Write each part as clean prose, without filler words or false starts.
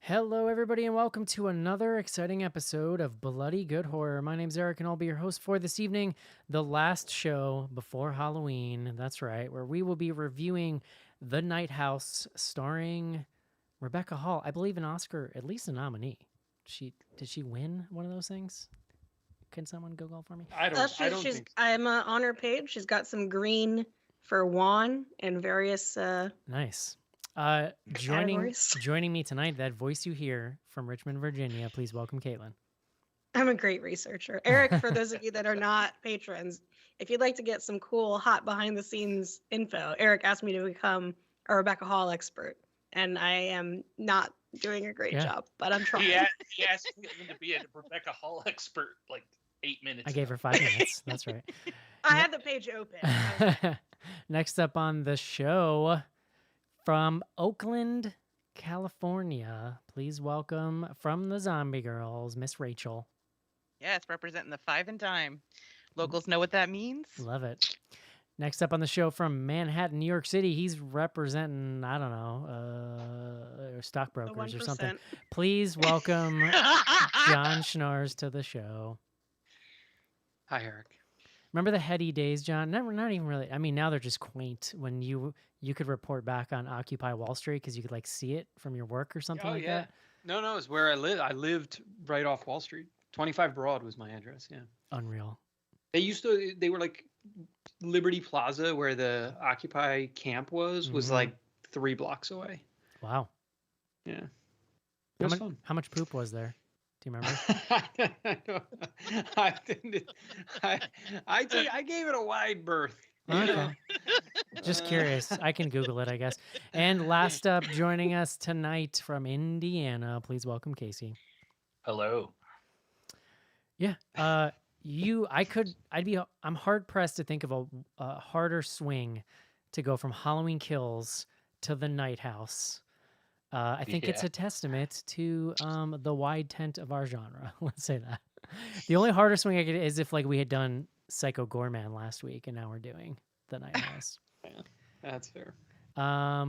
Hello, everybody, and welcome to another exciting episode of Bloody Good Horror. My name's Eric, and I'll be your host for this evening, the last show before Halloween. That's right, where we will be reviewing The Night House, starring Rebecca Hall. I believe an Oscar, at least a nominee. Did she win one of those things? Can someone Google for me? I don't think. I'm on her page. She's got some green for Juan and various Nice. categories. Joining me tonight, that voice you hear from Richmond, Virginia. Please welcome Caitlin. I'm a great researcher. Eric, for those of you that are not patrons, if you'd like to get some cool, hot behind-the-scenes info, Eric asked me to become a Rebecca Hall expert, and I am not doing a great job, but I'm trying. He asked me to be a Rebecca Hall expert like 8 minutes I gave her 5 minutes. That's right. I had the page open. Next up on the show, from Oakland, California, please welcome from the Zombie Girls, Miss Rachel. Yes, representing the 5 and dime. Locals know what that means. Love it. Next up on the show, from Manhattan, New York City, he's representing, I don't know, stockbrokers or something. Please welcome John Schnars to the show. Hi, Eric. Remember the heady days, John? Not even really. I mean, now they're just quaint. When you could report back on Occupy Wall Street because you could like see it from your work or something like that. No, it's where I live. I lived right off Wall Street. 25 Broad was my address. Yeah. Unreal. They were like Liberty Plaza, where the Occupy camp was like 3 blocks away. Wow. Yeah. It was fun. How much poop was there? Do you remember? I gave it a wide berth. Okay. Just curious. I can Google it, I guess. And last up, joining us tonight from Indiana, please welcome Casey. Hello. Yeah. I'm hard pressed to think of a harder swing to go from Halloween Kills to The Night House. I think it's a testament to the wide tent of our genre. Let's say that. The only harder swing I could is if like we had done Psycho Goreman last week, and now we're doing The Night House. Yeah, that's fair. I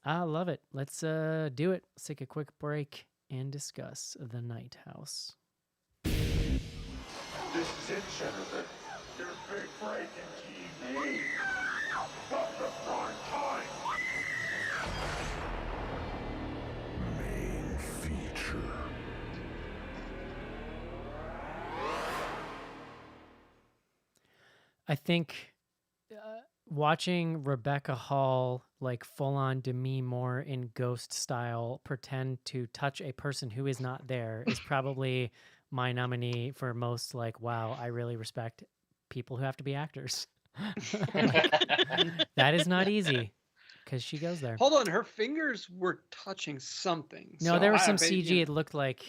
love it. Let's do it. Let's take a quick break and discuss The Night House. This is it, Jennifer. Your big break in TV. From the prime time. Main feature. I think watching Rebecca Hall like full on Demi Moore in Ghost style pretend to touch a person who is not there is probably my nominee for most like, wow, I really respect people who have to be actors. That is not easy because she goes there. Hold on, her fingers were touching something. No, so there was some CG. It looked like,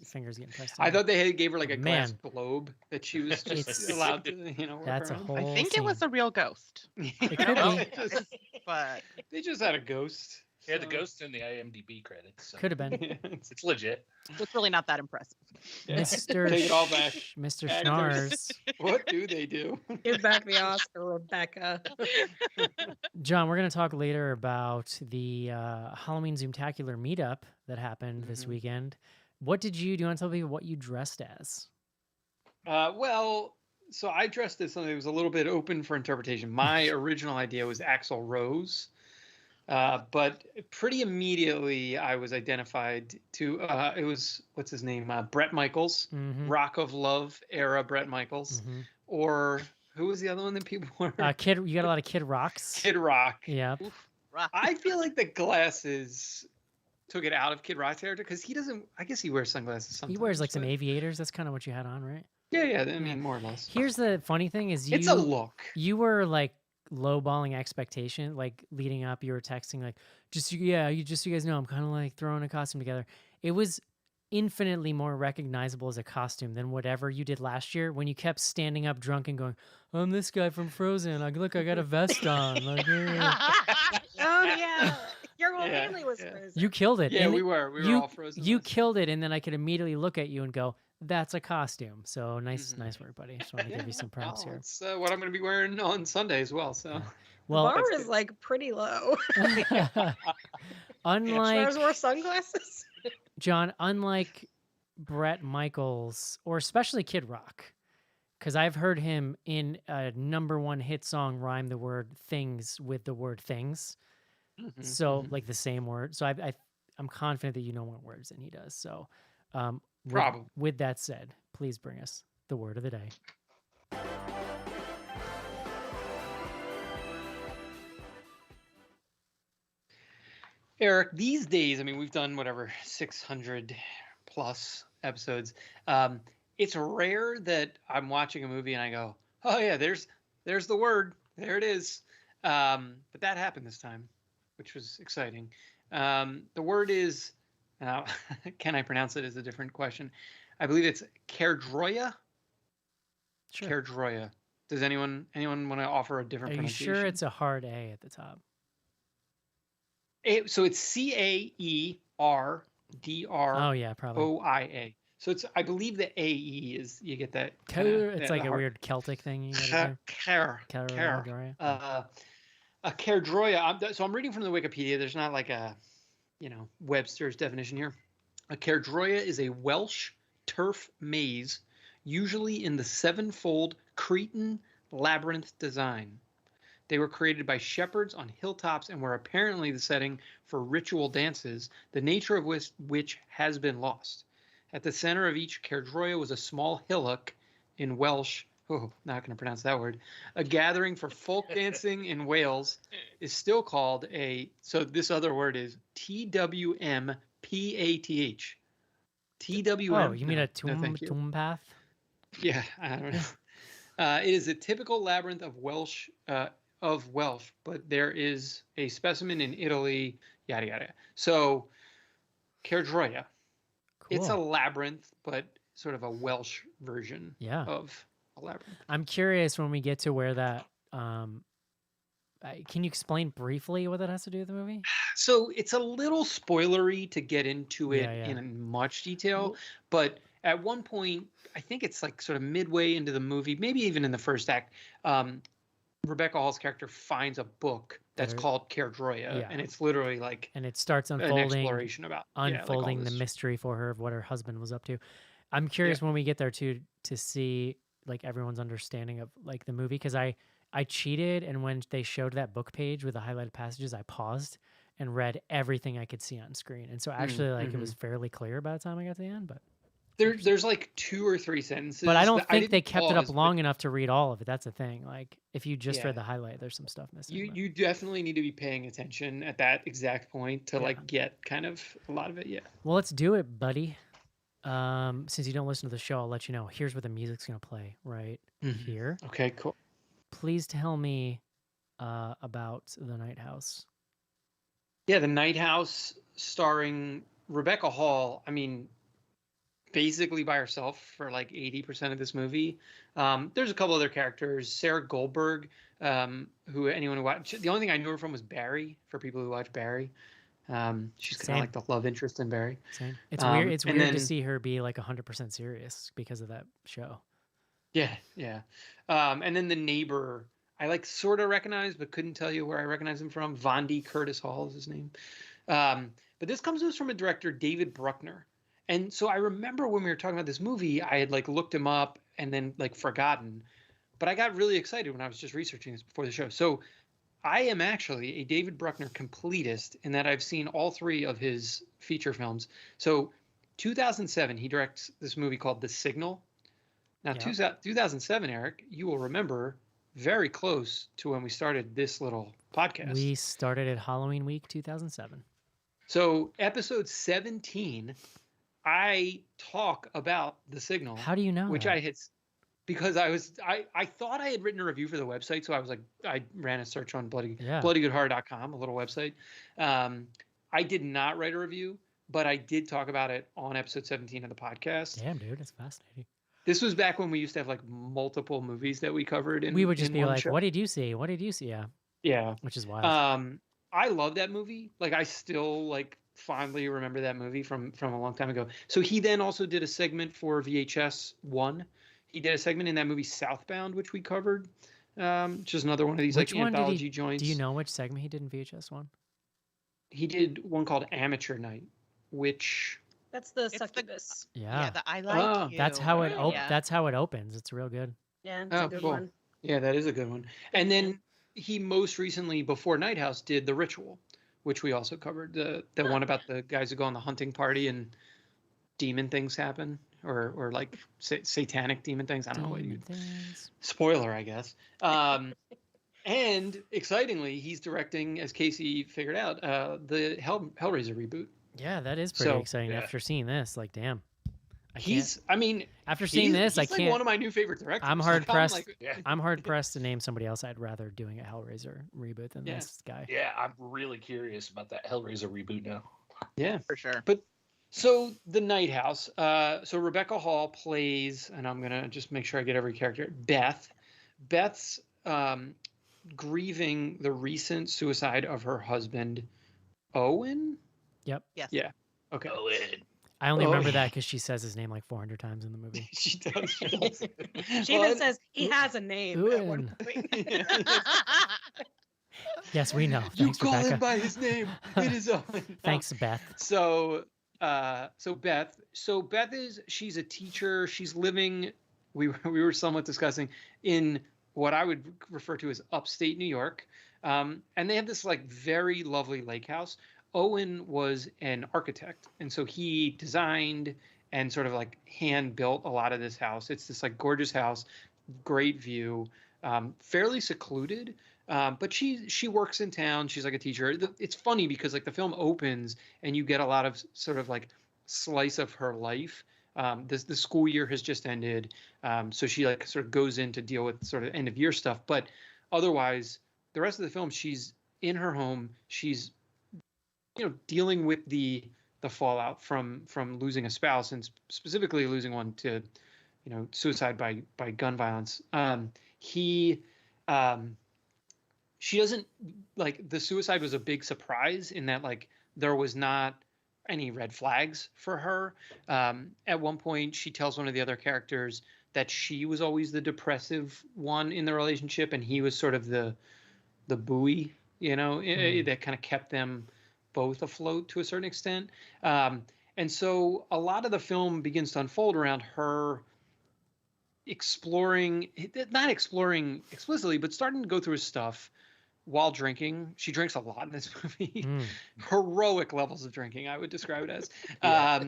fingers getting pressed. I thought they gave her like a glass globe that she was just allowed to, work That's around. a whole I think scene. it was a real ghost. It could be. But They just had a ghost. Yeah, the ghost in the IMDb credits. So. Could have been. It's legit. it's really not that impressive. Mr. Take it all back. Mr. Actors. Schnars. What do they do? Give back the Oscar, Rebecca. John, we're going to talk later about the Halloween Zoomtacular meetup that happened this weekend. What did you do? You want to tell people what you dressed as? Well, so I dressed as something that was a little bit open for interpretation. My original idea was Axl Rose. But pretty immediately I was identified to, it was, what's his name? Bret Michaels, Rock of Love era Bret Michaels. Or who was the other one that people were? You got a lot of Kid Rocks. Kid Rock. Yeah. I feel like the glasses took it out of Kid Rock's character because he doesn't, I guess he wears sunglasses sometimes. He wears like some aviators. That's kind of what you had on, right? Yeah, I mean, more or less. Here's the funny thing is it's a look. You were like, lowballing expectation, like leading up, you were texting like, just so you guys know, I'm kind of like throwing a costume together. It was infinitely more recognizable as a costume than whatever you did last year when you kept standing up drunk and going, I'm this guy from Frozen. Like, look, I got a vest on. Like, Oh yeah, your whole family was Frozen. You killed it. Yeah, And we were all Frozen. You killed it, and then I could immediately look at you and go, that's a costume. So nice work, buddy. Just want to give you some props here. It's what I'm going to be wearing on Sunday as well. So, Well, the bar is like pretty low. unlike wore sunglasses. John, unlike Bret Michaels or especially Kid Rock, because I've heard him in a #1 hit song rhyme the word things with the word things. So like the same word. So I'm confident that you know more words than he does. So Probably. with that said, please bring us the word of the day. Eric, these days, I mean, we've done whatever 600 plus episodes. It's rare that I'm watching a movie and I go, "Oh yeah, there's the word. There it is." But that happened this time, which was exciting. The word is, now, can I pronounce it? Is a different question. I believe it's Kerdroya. Sure. Kerdroya. Does anyone want to offer a different Are you pronunciation? sure it's a hard A at the top? So it's CAERDROIA. Oh yeah, probably. So it's, I believe the AE is, you get that. It's like a weird Celtic thing you gotta do. A Kerdroya. So I'm reading from the Wikipedia. There's not like a, Webster's definition here. A Kerdroya is a Welsh turf maze, usually in the sevenfold Cretan labyrinth design. They were created by shepherds on hilltops and were apparently the setting for ritual dances, the nature of which has been lost. At the center of each Kerdroya was a small hillock, in Welsh, not going to pronounce that word, a gathering for folk dancing in Wales is still called so this other word is TWMPATH. TWM. Oh, you mean a tomb path? Yeah, I don't know. It is a typical labyrinth of Welsh, but there is a specimen in Italy, yada yada. So, Kerdroya. Cool. It's a labyrinth, but sort of a Welsh version of a labyrinth. I'm curious when we get to where that. Can you explain briefly what that has to do with the movie? So it's a little spoilery to get into it in much detail, but at one point, I think it's like sort of midway into the movie, maybe even in the first act, Rebecca Hall's character finds a book that's called Kerdroya, and it's literally like, and it starts unfolding, an exploration about the mystery for her of what her husband was up to. I'm curious when we get there to see like everyone's understanding of like the movie, because I cheated, and when they showed that book page with the highlighted passages, I paused and read everything I could see on screen, and so actually it was fairly clear by the time I got to the end, but. There's like 2 or 3 sentences. But I don't think they kept it up long enough to read all of it. That's the thing. Like, if you just read the highlight, there's some stuff missing. You definitely need to be paying attention at that exact point to like get kind of a lot of it. Yeah. Well, let's do it, buddy. Since you don't listen to the show, I'll let you know. Here's where the music's gonna play right here. Okay, cool. Please tell me about The Night House. Yeah, The Night House, starring Rebecca Hall. I mean, basically by herself for like 80% of this movie. There's a couple other characters. Sarah Goldberg, who anyone who watched, the only thing I knew her from was Barry, for people who watch Barry. She's kind of like the love interest in Barry. Same. It's weird. It's weird to see her be like 100% serious because of that show. Yeah, yeah. And then the neighbor, I like sort of recognized, but couldn't tell you where I recognize him from. Vondi Curtis Hall is his name. But this comes to us from a director, David Bruckner. And so I remember when we were talking about this movie, I had like looked him up and then like forgotten. But I got really excited when I was just researching this before the show. So I am actually a David Bruckner completist in that I've seen all 3 of his feature films. So 2007, he directs this movie called The Signal. Now, 2007, Eric, you will remember, very close to when we started this little podcast. We started at Halloween week 2007. So episode 17, I talk about The Signal. How do you know? Which I because I thought I had written a review for the website, so I was like, I ran a search on bloodygoodhorror.com, a little website. I did not write a review, but I did talk about it on episode 17 of the podcast. Damn, dude, that's fascinating. This was back when we used to have like multiple movies that we covered. We would just be like, "What did you see? What did you see?" Yeah, yeah, which is wild. I love that movie. Like, I still like fondly remember that movie from a long time ago. So he then also did a segment for VHS 1. He did a segment in that movie Southbound, which we covered, which is another one of these like anthology joints. Do you know which segment he did in VHS 1? he did one called Amateur Night, which That's the It's the- succubus. Yeah, Yeah. the I like Oh, you. That's how it Oh. Yeah. that's how it opens. It's real good. Yeah, it's a good one. Yeah, that is a good one. And then he most recently, before Night House, did The Ritual, which we also covered. The one about the guys who go on the hunting party and demon things happen, or like satanic demon things. I don't know what you. Demon things. Spoiler, I guess. And excitingly, he's directing, as Casey figured out, the Hellraiser reboot. Yeah, that is pretty So- exciting. Yeah. After seeing this, like, damn. After He's seeing this, I like can't. one of my new favorite directors. I'm Like, hard pressed. like, Yeah. I'm hard pressed to name somebody else I'd rather doing a Hellraiser reboot than Yeah. this guy. Yeah, I'm really curious about that Hellraiser reboot now. yeah. For sure. So the Night House. So Rebecca Hall plays, and I'm gonna just make sure I get every character. Beth. Beth's grieving the recent suicide of her husband, Owen. Yep. Yes. Yeah. Okay. Owen. I only Oh, remember yeah. that because she says his name like 400 times in the movie. She does. She does. She Well, even says he has a name at one Owen. point. Yes, we know. You Thanks, call Rebecca. him by his name. It is Owen. No. Thanks, Beth. So Beth she's a teacher. She's living. We were somewhat discussing in what I would refer to as upstate New York, and they have this like very lovely lake house. Owen was an architect, and so he designed and sort of like hand built a lot of this house. It's this like gorgeous house, great view, fairly secluded. But she works in town. She's like a teacher. It's funny because like the film opens and you get a lot of sort of like slice of her life. The school year has just ended, so she like sort of goes in to deal with sort of end of year stuff. But otherwise, the rest of the film, she's in her home. She's dealing with the fallout from losing a spouse, and specifically losing one to suicide by gun violence. She doesn't like the suicide was a big surprise in that like there was not any red flags for her. At one point, she tells one of the other characters that she was always the depressive one in the relationship, and he was sort of the buoy, that kind of kept them both afloat to a certain extent. And so a lot of the film begins to unfold around her not exploring explicitly, but starting to go through his stuff while drinking. She drinks a lot in this movie. Heroic levels of drinking, I would describe it as. Yeah.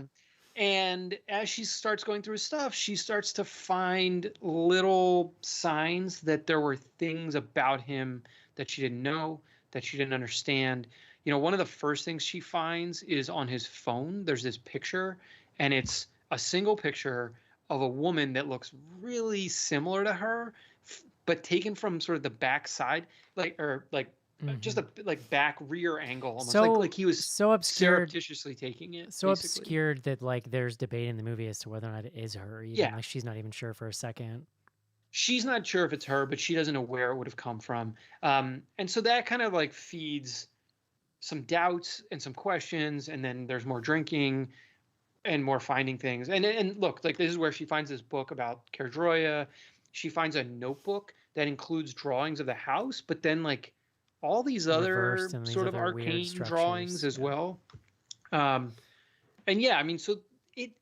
And as she starts going through his stuff, she starts to find little signs that there were things about him that she didn't know, that she didn't understand. One of the first things she finds is on his phone. There's this picture, and it's a single picture of a woman that looks really similar to her, but taken from sort of the back side, just a like back rear angle, almost So like he was so obscured, surreptitiously taking it. so basically. obscured that like there's debate in the movie as to whether or not it is her. Even. Yeah. Like she's not even sure for a second. She's not sure if it's her, but she doesn't know where it would have come from. And so that kind of like feeds some doubts and some questions, and then there's more drinking and more finding things. And look, like this is where she finds this book about Kerdroya. She finds a notebook that includes drawings of the house, but then like all these other Reversed and these sort of other weird arcane structures, drawings as yeah. well. And yeah, I mean, so it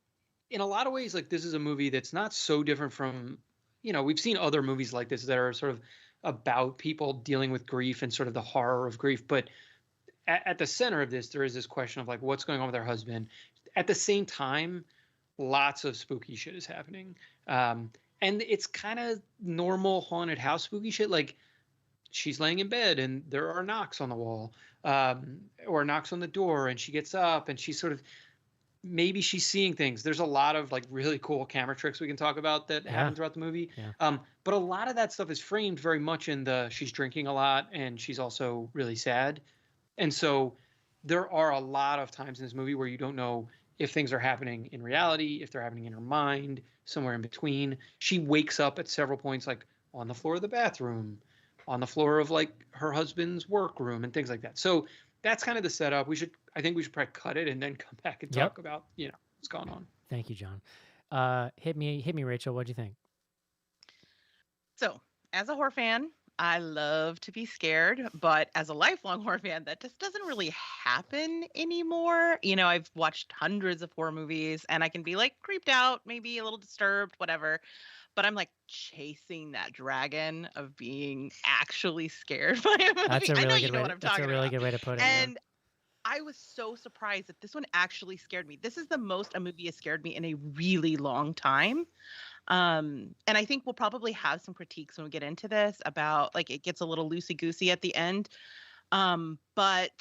in a lot of ways, like this is a movie that's not so different from, we've seen other movies like this that are sort of about people dealing with grief and sort of the horror of grief. But at the center of this, there is this question of like, what's going on with her husband? At the same time, lots of spooky shit is happening. And it's kind of normal haunted house spooky shit. Like she's laying in bed and there are knocks on the wall, or knocks on the door, and she gets up and she's sort of, maybe she's seeing things. There's a lot of like really cool camera tricks we can talk about that happen throughout the movie. Yeah. But a lot of that stuff is framed very much in she's drinking a lot and she's also really sad. And so there are a lot of times in this movie where you don't know if things are happening in reality, if they're happening in her mind, somewhere in between. She wakes up at several points, like on the floor of the bathroom, on the floor of like her husband's workroom and things like that. So that's kind of the setup. I think we should probably cut it and then come back and talk about, what's going on. Thank you, John. Hit me, Rachel. What'd you think? So, as a horror fan, I love to be scared, but as a lifelong horror fan, that just doesn't really happen anymore. I've watched hundreds of horror movies and I can be like creeped out, maybe a little disturbed, whatever. But I'm like chasing that dragon of being actually scared by a movie. That's a I know really you good know way. what I'm That's a talking really about. good way to put it. Yeah. And I was so surprised that this one actually scared me. This is the most a movie has scared me in a really long time. And I think we'll probably have some critiques when we get into this about like it gets a little loosey goosey at the end. But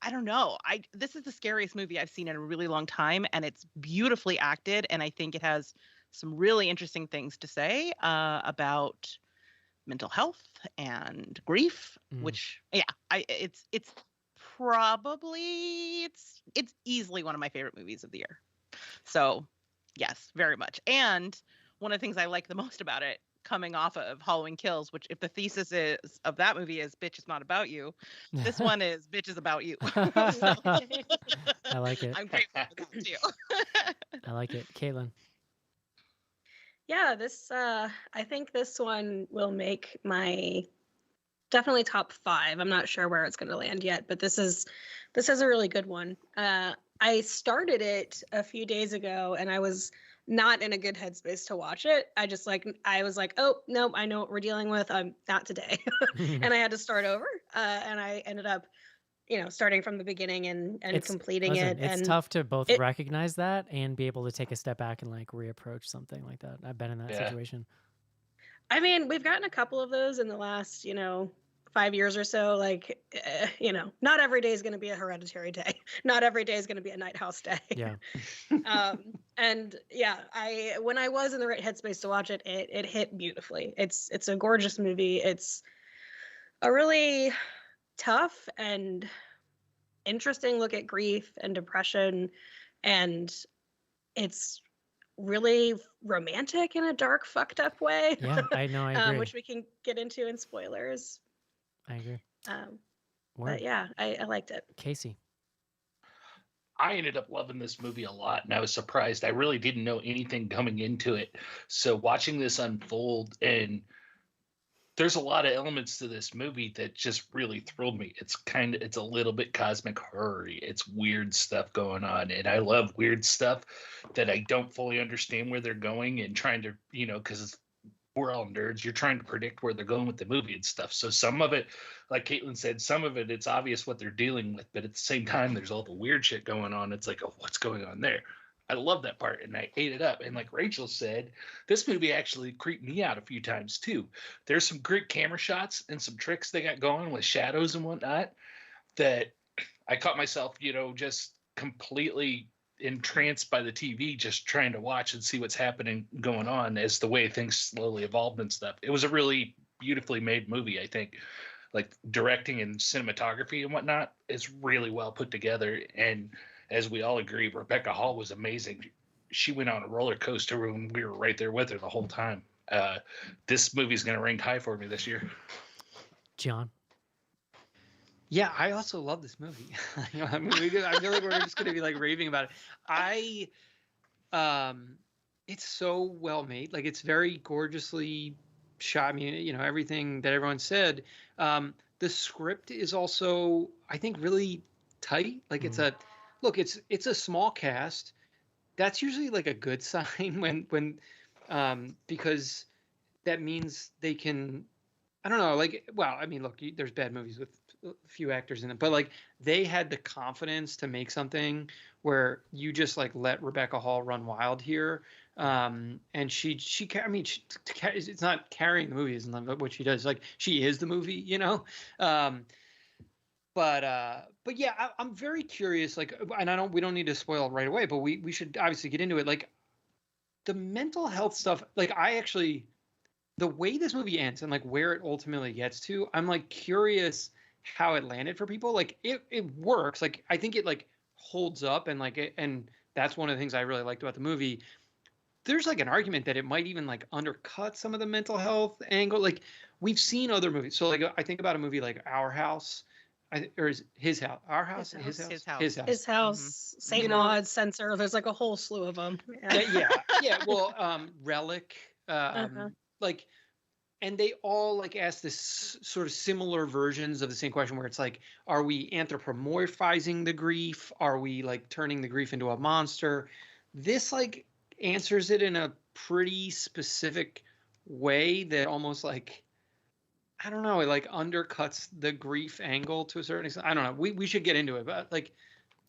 I don't know. This is the scariest movie I've seen in a really long time, and it's beautifully acted, and I think it has some really interesting things to say about mental health and grief. Which, yeah, it's probably it's easily one of my favorite movies of the year. So, yes, very much. And one of the things I like the most about it, coming off of Halloween Kills, which if the thesis is of that movie is "Bitch, it's not about you," this one is "Bitch, is about you." So, I like it. I'm grateful for that too. I like it. Caitlin. Yeah, I think this one will make my definitely top 5. I'm not sure where it's going to land yet, but this is a really good one. I started it a few days ago and I was not in a good headspace to watch it. I was like, oh no, I know what we're dealing with. I'm not today, and I had to start over. And I ended up, starting from the beginning and completing it. It's and tough to both it- recognize that and be able to take a step back and like reapproach something like that. I've been in that Yeah. situation. I mean, we've gotten a couple of those in the last, 5 years or so. Like, not every day is going to be a Hereditary day. Not every day is going to be a Night House day. Yeah. And yeah, when I was in the right headspace to watch it, it hit beautifully. It's a gorgeous movie. It's a really tough and interesting look at grief and depression, and it's really romantic in a dark, fucked up way. Yeah, I know. I agree. Which we can get into in spoilers. I agree. But Word. yeah, I liked it. Casey. I ended up loving this movie a lot, and I was surprised. I really didn't know anything coming into it. So watching this unfold, and there's a lot of elements to this movie that just really thrilled me. It's a little bit cosmic horror. It's weird stuff going on, and I love weird stuff that I don't fully understand where they're going, and trying to, because we're all nerds, you're trying to predict where they're going with the movie and stuff. So some of it, like Caitlin said, some of it, it's obvious what they're dealing with, but at the same time, there's all the weird shit going on. It's like, oh, what's going on there? I love that part, and I ate it up. And like Rachel said, this movie actually creeped me out a few times too. There's some great camera shots and some tricks they got going with shadows and whatnot that I caught myself, just completely entranced by the TV, just trying to watch and see what's happening going on as the way things slowly evolved and stuff. It was a really beautifully made movie. I think like directing and cinematography and whatnot is really well put together. And as we all agree, Rebecca Hall was amazing. She went on a roller coaster and we were right there with her the whole time. This movie's going to rank high for me this year. John. Yeah, I also love this movie. I feel like we're just going to be like raving about it. It's so well made. Like it's very gorgeously shot. I mean, everything that everyone said. The script is also, I think, really tight. Like it's a small cast. That's usually like a good sign when because that means they can. I don't know. Like, well, I mean, look, there's bad movies with a few actors in it, but like they had the confidence to make something where you just like let Rebecca Hall run wild here. And it's not carrying the movie, isn't what she does. Like she is the movie, But yeah, I'm very curious. Like, and we don't need to spoil it right away, but we should obviously get into it. Like the mental health stuff. Like the way this movie ends and like where it ultimately gets to, I'm like curious how it landed for people. Like it works. Like I think it like holds up and and that's one of the things I really liked about the movie. There's like an argument that it might even like undercut some of the mental health angle. Like we've seen other movies. So like I think about a movie like Our House, or is His House, Our House, His House, His House, Saint Maud, Censor. There's like a whole slew of them. Yeah. Well, Relic, like. and they all like ask this sort of similar versions of the same question where it's like, are we anthropomorphizing the grief? Are we like turning the grief into a monster? This like answers it in a pretty specific way that almost like, I don't know, it like undercuts the grief angle to a certain extent. I don't know. We should get into it, but like,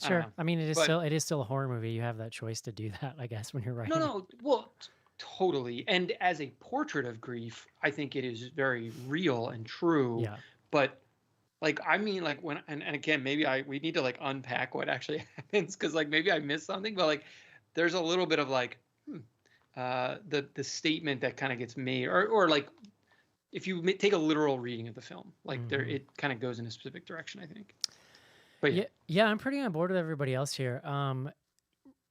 I don't Sure. know. I mean, But it is still a horror movie. You have that choice to do that, I guess, when you're writing. no, well, totally. And as a portrait of grief, I think it is very real and true. Yeah. But like, I mean, like when, and again, maybe we need to like unpack what actually happens, because like maybe I missed something, but like there's a little bit of like the statement that kind of gets made, or like if you take a literal reading of the film, like there it kind of goes in a specific direction, I think. But yeah, I'm pretty on board with everybody else here.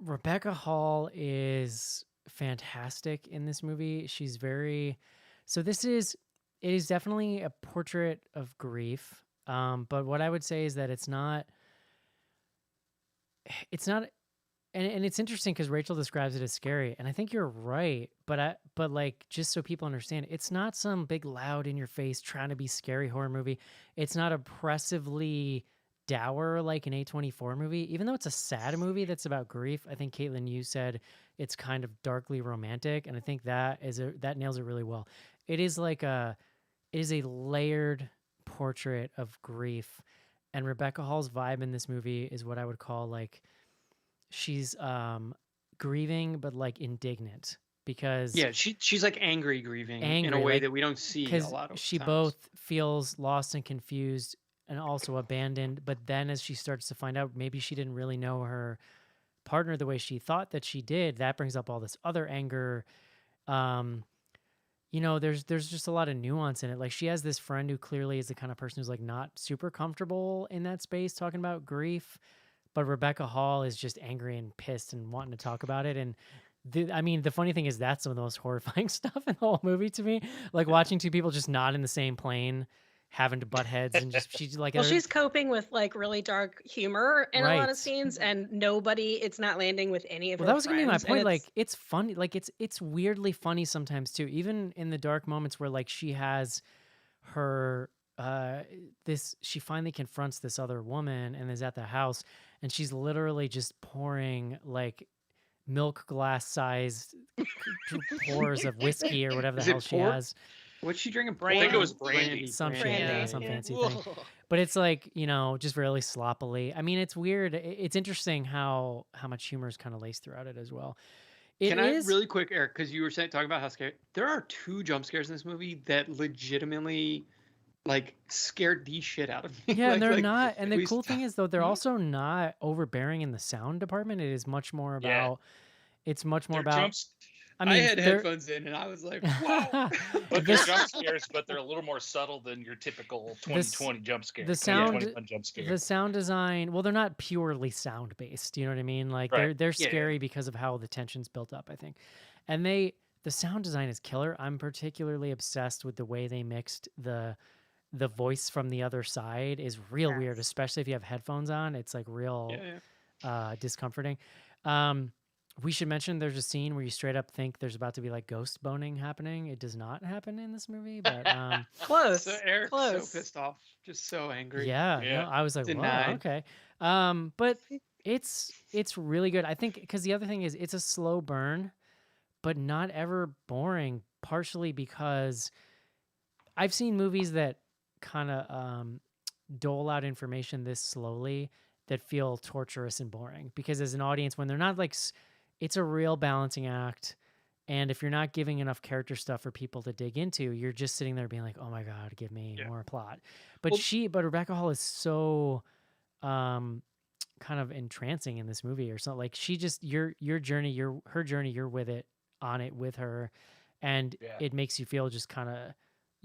Rebecca Hall is fantastic in this movie. She's very it is definitely a portrait of grief. But what I would say is that it's not and it's interesting because Rachel describes it as scary, and I think you're right. But like, just so people understand, it's not some big loud in your face trying to be scary horror movie. It's not oppressively dour like an A24 movie, even though it's a sad movie that's about grief. I think Caitlin, you said it's kind of darkly romantic, and I think that nails it really well. It is a layered portrait of grief, and Rebecca Hall's vibe in this movie is what I would call like, she's grieving but like indignant, because she's like angry grieving in a angry, way like, that we don't see a because lot of she times. both feels lost and confused and also abandoned. But then as she starts to find out maybe she didn't really know her partner the way she thought that she did, that brings up all this other anger. There's just a lot of nuance in it. Like, she has this friend who clearly is the kind of person who's like not super comfortable in that space talking about grief, but Rebecca Hall is just angry and pissed and wanting to talk about it. And the funny thing is, that's some of the most horrifying stuff in the whole movie to me. Like, watching two people just not in the same plane, having to butt heads, and just she's like, well, she's coping with like really dark humor in a lot of scenes, and it's not landing with any of her that was gonna be my friends, point. Like, it's funny, like it's weirdly funny sometimes too, even in the dark moments where like she has her she finally confronts this other woman and is at the house, and she's literally just pouring like milk glass sized pours of whiskey or whatever the hell she has. What's she drinking? I think it was brandy. Some Brandy. some fancy thing. But it's like, just really sloppily. I mean, it's weird. It's interesting how much humor is kind of laced throughout it as well. Can I really quick, Eric, because you were talking about how scary. There are 2 jump scares in this movie that legitimately like scared the shit out of me. Yeah, like, they're not. And the cool thing is, though, they're also not overbearing in the sound department. It is much more about. It's much more about. I had headphones in and I was like, wow. But they're jump scares, but they're a little more subtle than your typical 2020 jump scare. The sound, 2021 jump scare. The sound design, well, they're not purely sound based. You know what I mean? Like, they're scary because of how the tension's built up, I think. And the sound design is killer. I'm particularly obsessed with the way they mixed the voice from the other side is real weird, especially if you have headphones on. It's like real discomforting. We should mention there's a scene where you straight up think there's about to be like ghost boning happening. It does not happen in this movie, but close. So Eric's close. So pissed off, just so angry. Yeah. No, I was like, whoa, okay. But it's really good. I think because the other thing is it's a slow burn, but not ever boring. Partially because I've seen movies that kind of dole out information this slowly that feel torturous and boring. Because as an audience, when they're not like. It's a real balancing act, and if you're not giving enough character stuff for people to dig into, you're just sitting there being like, "Oh my god, give me more plot." But Rebecca Hall is so kind of entrancing in this movie, or something. Like, she just her journey, you're with it, on it with her, and it makes you feel just kind of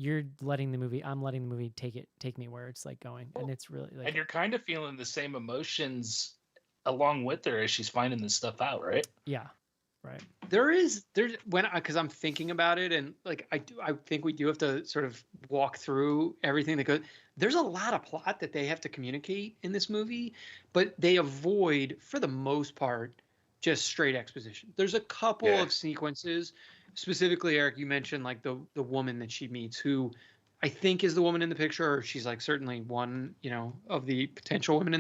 I'm letting the movie take me where it's like going, and it's really like, and you're kind of feeling the same emotions along with her as she's finding this stuff out, right? Yeah, right. There's because I'm thinking about it, and like I think we do have to sort of walk through everything that goes. There's a lot of plot that they have to communicate in this movie, but they avoid, for the most part, just straight exposition. There's a couple of sequences, specifically, Eric, you mentioned like the woman that she meets, who I think is the woman in the picture, or she's like certainly one, of the potential women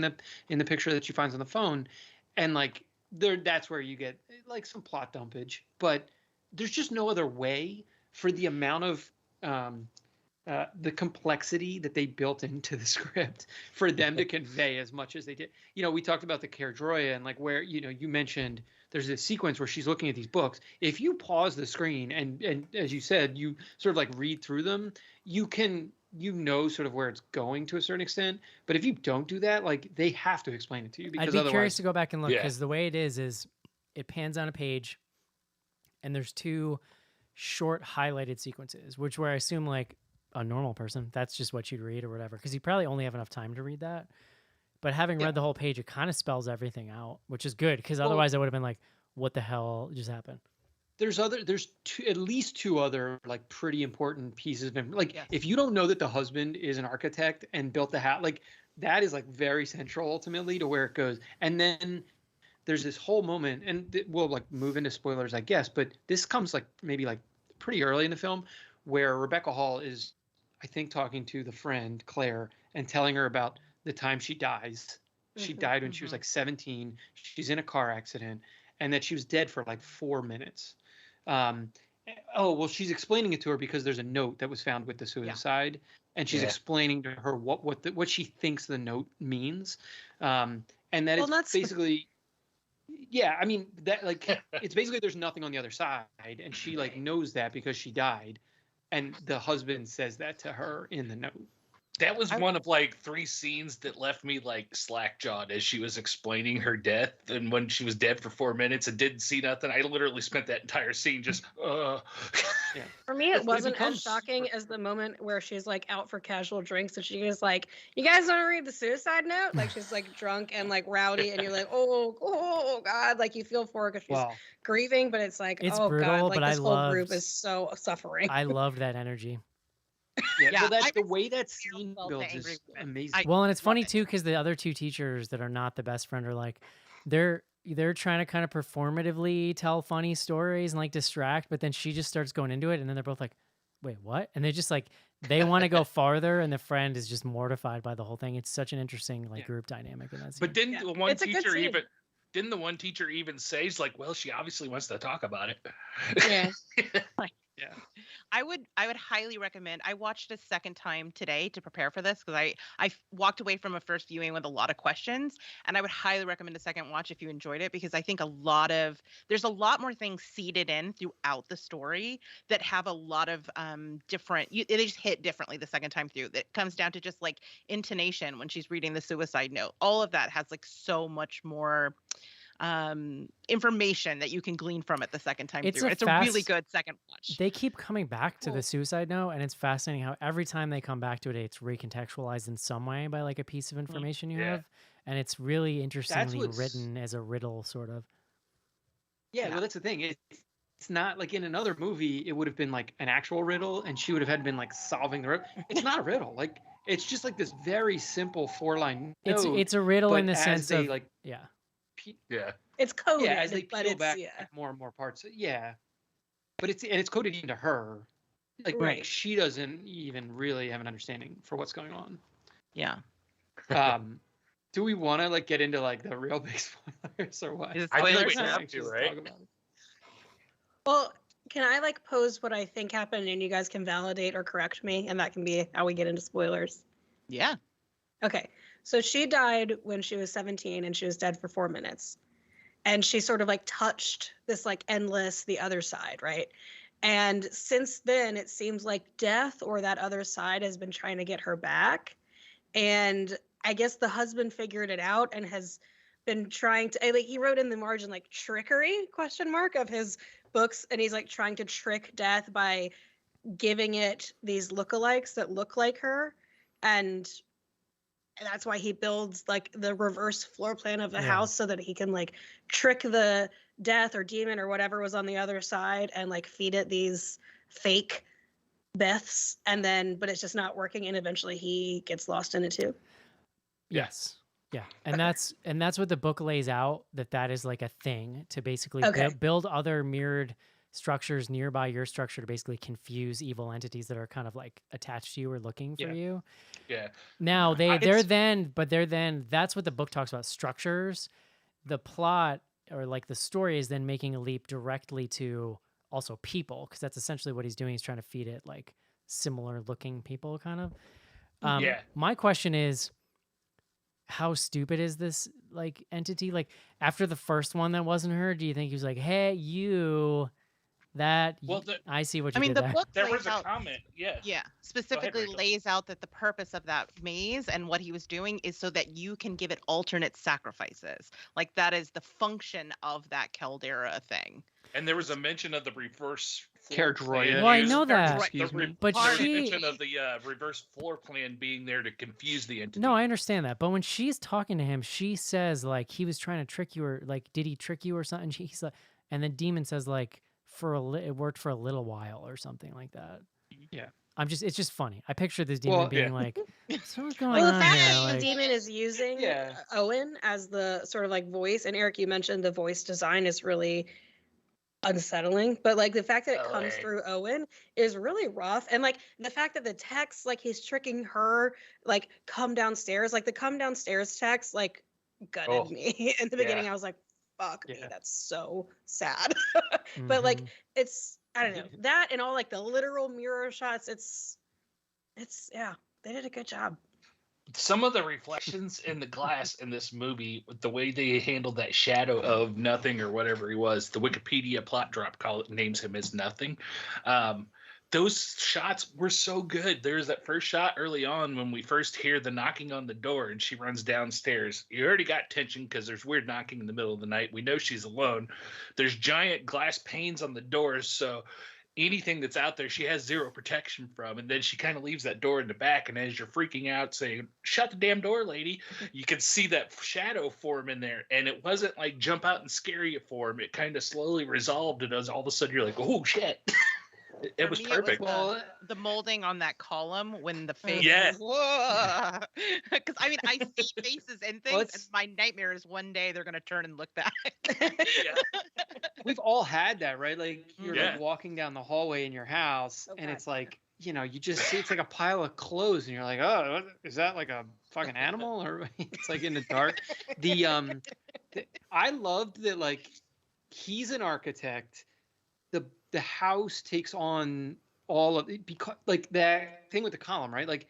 in the picture that she finds on the phone, and like that's where you get like some plot dumpage, but there's just no other way for the amount of the complexity that they built into the script for them to convey as much as they did. We talked about the Kerdroya and like where, you mentioned there's this sequence where she's looking at these books. If you pause the screen and as you said, you sort of like read through them, you can, sort of where it's going to a certain extent. But if you don't do that, like they have to explain it to you, because I'd be otherwise, curious to go back and look, because the way it is it pans on a page and there's two short highlighted sequences, which where I assume like a normal person, that's just what you'd read or whatever, because you probably only have enough time to read that. But having read the whole page, it kind of spells everything out, which is good, because otherwise I would have been like, what the hell just happened? There's at least two other like pretty important pieces of like if you don't know that the husband is an architect and built the house, like that is like very central ultimately to where it goes. And then there's this whole moment, and we'll like move into spoilers, I guess, but this comes like maybe like pretty early in the film, where Rebecca Hall is, I think, talking to the friend Claire and telling her about the time she dies. She died when she was like 17. She's in a car accident, and that she was dead for like 4 minutes. She's explaining it to her because there's a note that was found with the suicide, and she's explaining to her what she thinks the note means, and that it's basically. Yeah, I mean that like it's basically there's nothing on the other side, and she like knows that because she died, and the husband says that to her in the note. That was one of like 3 scenes that left me like slack-jawed as she was explaining her death, and when she was dead for 4 minutes and didn't see nothing. I literally spent that entire scene just Yeah. For me, it wasn't as shocking as the moment where she's like out for casual drinks and she was like, "You guys want to read the suicide note?" Like she's like drunk and like rowdy, and you're like, "Oh God!" Like you feel for her because she's grieving, but it's like, it's "Oh brutal, God!" Like but this whole group is so suffering. I loved that energy. Yeah, well, that's the way that scene builds is amazing. Well, and it's funny too, because the other two teachers that are not the best friend are like, they're trying to kind of performatively tell funny stories and like distract, but then she just starts going into it, and then they're both like, wait, what? And they just like, they want to go farther, and the friend is just mortified by the whole thing. It's such an interesting like group dynamic in that scene. But didn't the one teacher even say, he's like, well, she obviously wants to talk about it. Yeah. Yeah. I would highly recommend. I watched a second time today to prepare for this because I walked away from a first viewing with a lot of questions, and I would highly recommend a second watch if you enjoyed it, because I think there's a lot more things seeded in throughout the story that have a lot of different. They just hit differently the second time through. It comes down to just like intonation when she's reading the suicide note. All of that has like so much more information that you can glean from it the second time through. It's a really good second watch. They keep coming back to the suicide note, and it's fascinating how every time they come back to it, it's recontextualized in some way by like a piece of information you have, and it's really interestingly written as a riddle, sort of. Yeah, well, that's the thing. It's not like in another movie it would have been like an actual riddle, and she would have had been like solving the riddle. It's not a riddle. Like it's just like this very simple 4-line note. It's a riddle in the sense of like it's coded. Yeah, as they peel back more and more parts. Yeah, but it's coded into her. Like she doesn't even really have an understanding for what's going on. Yeah. Do we want to like get into like the real big spoilers or what? I think we have to, right? Well, can I like pose what I think happened, and you guys can validate or correct me, and that can be how we get into spoilers? Yeah. Okay. So she died when she was 17, and she was dead for 4 minutes. And she sort of like touched this like endless, the other side, right? And since then, it seems like death or that other side has been trying to get her back. And I guess the husband figured it out and has been trying to, like, he wrote in the margin like trickery ? Of his books, and he's like trying to trick death by giving it these lookalikes that look like her, and that's why he builds like the reverse floor plan of the house so that he can like trick the death or demon or whatever was on the other side and like feed it these fake Beths, and then but it's just not working, and eventually he gets lost in it too. Yes. Yeah, and that's what the book lays out, that is like a thing to basically Okay. build other mirrored structures nearby your structure to basically confuse evil entities that are kind of like attached to you or looking for Yeah. you. Yeah. Now I- they're it's- then that's what the book talks about, structures. The plot or like the story is then making a leap directly to also people, because that's essentially what he's doing. He's trying to feed it like similar looking people kind of. Yeah. My question is, how stupid is this like entity? Like after the first one that wasn't her, do you think he was like, hey, you, Well, I see what I you mean, did the there. book there lays was a out, comment. Yeah. yeah, specifically Rachel. lays out that the purpose of that maze and what he was doing is so that you can give it alternate sacrifices. Like that is the function of that Caldera thing. And there was a mention of the reverse Care floor droid. plan Well, I used- know that. Excuse me. But there was she- mention of the reverse floor plan being there to confuse the entity. No, I understand that. But when she's talking to him, she says like he was trying to trick you, or like, did he trick you or something? He's like, and then Demon says like it worked for a little while or something like that. Yeah. It's just funny. I picture this demon Well, being yeah. like, so what's going Well, the on fact here? that the Like, demon is using Yeah. Owen as the sort of like voice, and Eric, you mentioned the voice design is really unsettling, but like the fact that it comes Okay. through Owen is really rough. And like the fact that the text, like he's tricking her, like come downstairs, like the come downstairs text, like gutted Oh, me in the yeah. beginning. I was like, fuck me, Yeah. that's so sad. But like mhm. it's, I don't know, that and all like the literal mirror shots, it's yeah, they did a good job. Some of the reflections in the glass in this movie, the way they handled that shadow of nothing or whatever he was, the Wikipedia plot drop names him as nothing. Those shots were so good. There's that first shot early on when we first hear the knocking on the door and she runs downstairs. You already got tension because there's weird knocking in the middle of the night. We know she's alone. There's giant glass panes on the doors, so anything that's out there she has zero protection from. And then she kind of leaves that door in the back, and as you're freaking out saying, shut the damn door, lady, you can see that shadow form in there. And it wasn't like jump out and scare you for him. It kind of slowly resolved, and as all of a sudden you're like, oh shit. It For was me, perfect. the molding on that column when the face. Yeah. Because I mean, I see faces and things, and my nightmare is one day they're gonna turn and look back. Yeah. We've all had that, right? Like you're Yeah. like walking down the hallway in your house, Oh, and God. it's like, you know, you just see it's like a pile of clothes, and you're like, oh, what, is that like a fucking animal, or it's like in the dark. I loved that, like, he's an architect. The house takes on all of it, because like that thing with the column, right? Like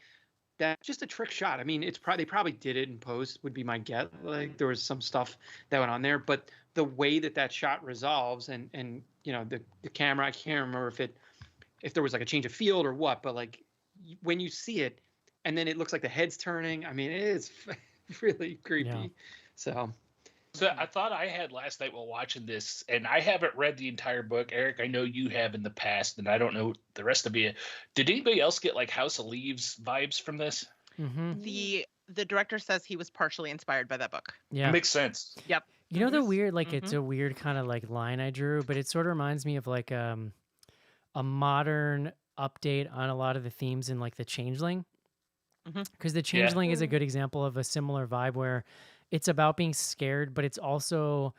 that's just a trick shot. I mean, they probably did it in post, would be my guess. Like there was some stuff that went on there, but the way that shot resolves, and you know, the camera, I can't remember if there was like a change of field or what, but like when you see it and then it looks like the head's turning, I mean, it is really creepy. Yeah. So I thought I had last night while watching this, and I haven't read the entire book. Eric, I know you have in the past, and I don't know the rest of you. Did anybody else get like House of Leaves vibes from this? Mm-hmm. The director says he was partially inspired by that book. Yeah. Makes sense. Yep. You know the Mhm. weird, like it's a weird kind of like line I drew, but it sort of reminds me of like a modern update on a lot of the themes in like the Changeling. Mhm. Because the Changeling is a good example of a similar vibe where it's about being scared, but it's also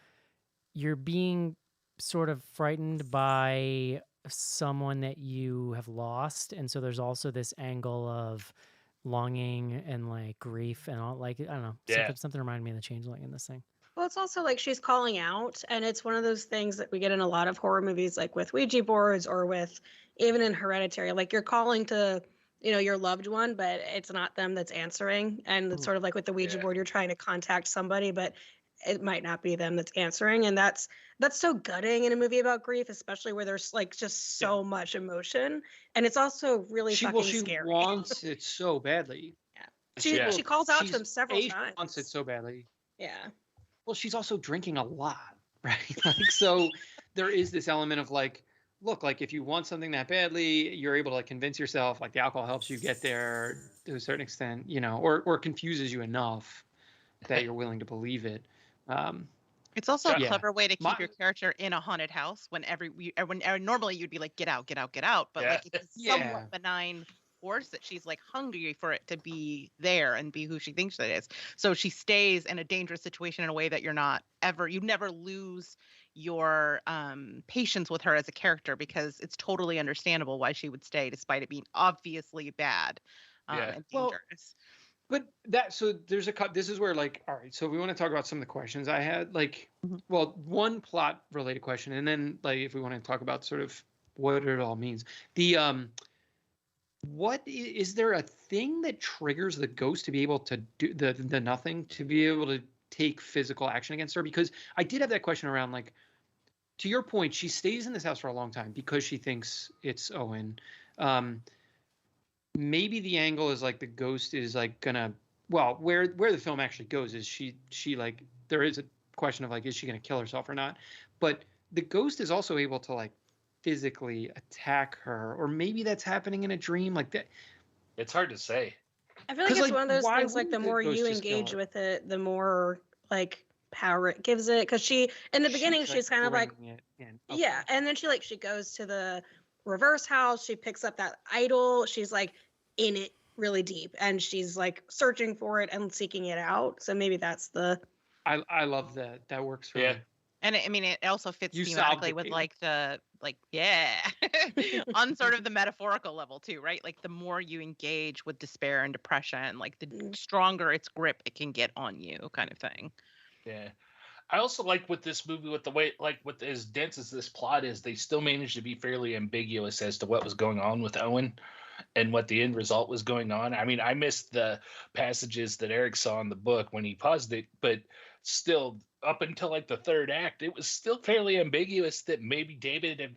you're being sort of frightened by someone that you have lost. And so there's also this angle of longing and like grief and all, like, I don't know, Yeah. something reminded me of the Changeling in this thing. Well, it's also like she's calling out, and it's one of those things that we get in a lot of horror movies, like with Ouija boards or with even in Hereditary. Like you're calling to, you know, your loved one, but it's not them that's answering. And it's sort of like with the Ouija Yeah. board, you're trying to contact somebody, but it might not be them that's answering. And that's so gutting in a movie about grief, especially where there's like just so much emotion, and it's also really fucking She scary. wants it so badly. Yeah. She calls out to She's him several she times. wants it so badly. Yeah. Well, she's also drinking a lot, right? Like, so there is this element of like, look, like if you want something that badly, you're able to like convince yourself, like the alcohol helps you get there to a certain extent, you know, or confuses you enough that you're willing to believe it. It's also a Yeah. clever way to keep My- your character in a haunted house when normally you'd be like, get out, get out, get out. But Yeah. like it's a Yeah. somewhat benign force it. She's like hungry for it to be there and be who she thinks it is. So she stays in a dangerous situation in a way that you never lose your patience with her as a character, because it's totally understandable why she would stay despite it being obviously bad Yeah. and Well, dangerous. But there's a cut. This is where, like, all right, so we want to talk about some of the questions I had, like, Mhm. well, one plot related question, and then, like, if we want to talk about sort of what it all means. The is there a thing that triggers the ghost to be able to do the nothing, to be able to take physical action against her? Because I did have that question around, like, to your point, she stays in this house for a long time because she thinks it's Owen. Maybe the angle is like the ghost is like gonna, well, where the film actually goes is she like, there is a question of like, is she gonna kill herself or not? But the ghost is also able to like physically attack her, or maybe that's happening in a dream, like that. It's hard to say. I feel like 'Cause, it's like, one of those why things, like, the wouldn't the more ghost you just kill engage her? with it, the more, like, power it gives it. Because she, in the beginning, She's, she's kind of like, bringing it in. yeah. Okay. And then she goes to the reverse house. She picks up that idol. She's, like, in it really deep. And she's, like, searching for it and seeking it out. So maybe that's the... I love that. That works for Yeah. me. And I mean, it also fits You solved thematically it, with Caitlin. yeah, on sort of the metaphorical level too, right? Like the more you engage with despair and depression, like the stronger its grip it can get on you, kind of thing. Yeah. I also like with this movie, with the way, like, with as dense as this plot is, they still managed to be fairly ambiguous as to what was going on with Owen and what the end result was going on. I mean, I missed the passages that Eric saw in the book when he paused it, but still, up until like the third act, it was still fairly ambiguous that maybe David had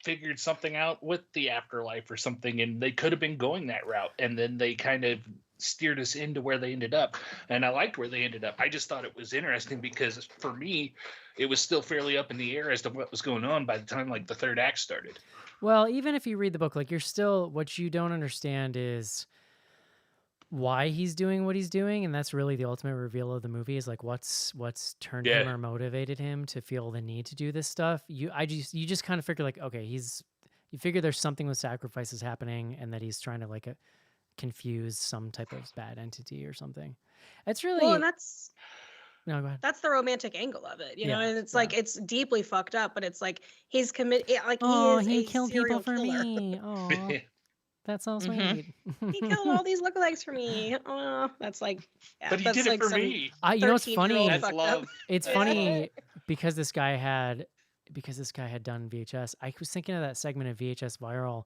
figured something out with the afterlife or something, and they could have been going that route, and then they kind of steered us into where they ended up. And I liked where they ended up. I just thought it was interesting because for me it was still fairly up in the air as to what was going on by the time like the third act started. Well, even if you read the book, like, you're still, what you don't understand is why he's doing what he's doing, and that's really the ultimate reveal of the movie, is like what's turned him or motivated him to feel the need to do this stuff. You just kind of figure, like, okay, you figure there's something with sacrifices happening, and that he's trying to, like, confuse some type of bad entity or something. It's really, Well, and that's... no, go ahead. That's the romantic angle of it, you know, Yeah, and it's like, it's deeply fucked up, but it's like he's committed, like Oh, he he is a killed serial people for killer. me. Oh, that's so Mhm. sweet. He killed all these lookalikes for me. Oh, that's like, yeah, But he that's did it like for some me. You know what's 13-year-old funny? That's fucked love. up. It's That's funny love. because this guy had done VHS. I was thinking of that segment of VHS Viral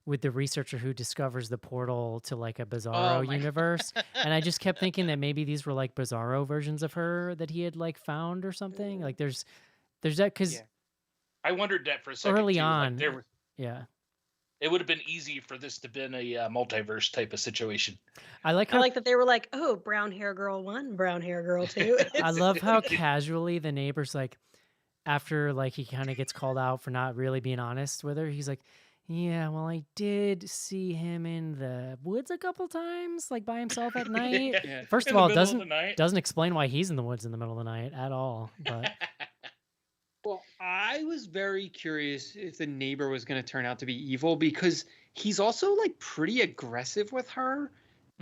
with the researcher who discovers the portal to like a Bizarro Oh my- universe, and I just kept thinking that maybe these were like Bizarro versions of her that he had like found or something. Like there's that, because Yeah. I wondered that for a second early too. on, Like, there were, yeah, it would have been easy for this to have been a multiverse type of situation. I like I how like that they were like, oh, brown hair girl 1, brown hair girl 2. I love how casually the neighbor's like, after like he kind of gets called out for not really being honest with her, he's like, yeah, well, I did see him in the woods a couple times, like by himself at night. Yeah. First In of the all, middle of the night. doesn't explain why he's in the woods in the middle of the night at all. But Well, I was very curious if the neighbor was going to turn out to be evil, because he's also like pretty aggressive with her,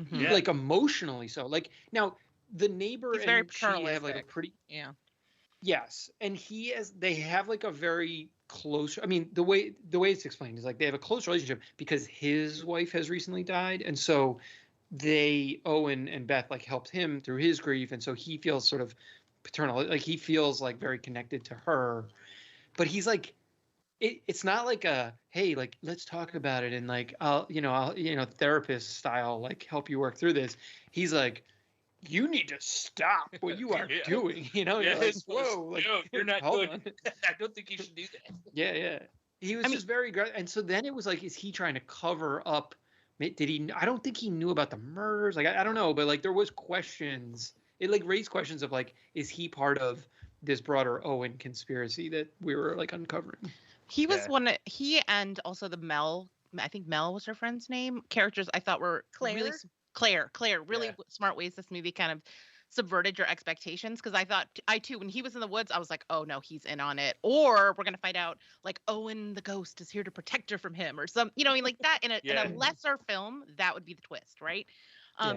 Mhm. Yeah. like emotionally. So, like, now the neighbor He's very and she have like a paternalistic. pretty, Yeah. yes, and they have like a very close. I mean, the way it's explained is like they have a close relationship because his wife has recently died, and so Owen and Beth like helped him through his grief, and so he feels sort of paternal, like he feels like very connected to her, but he's like, it's not like a, hey, like, let's talk about it and like I'll therapist style, like help you work through this. He's like, you need to stop what you are Yeah. doing. You're like, whoa, like, no, you're not hold good. on. I don't think you should do that. Yeah. He was just very aggressive, and so then it was like, is he trying to cover up? Did he? I don't think he knew about the murders. Like, I don't know, but like there was questions. It like raised questions of like, is he part of this broader Owen conspiracy that we were like uncovering? He was Yeah. he and also the Mel, I think Mel was her friend's name, characters I thought were Claire? really Claire, really Yeah. smart ways this movie kind of subverted your expectations, because I too, when he was in the woods, I was like, oh no, he's in on it, or we're gonna find out like Owen the ghost is here to protect her from him, or some, I mean, like that in a Yeah. lesser film, that would be the twist, right? Yeah.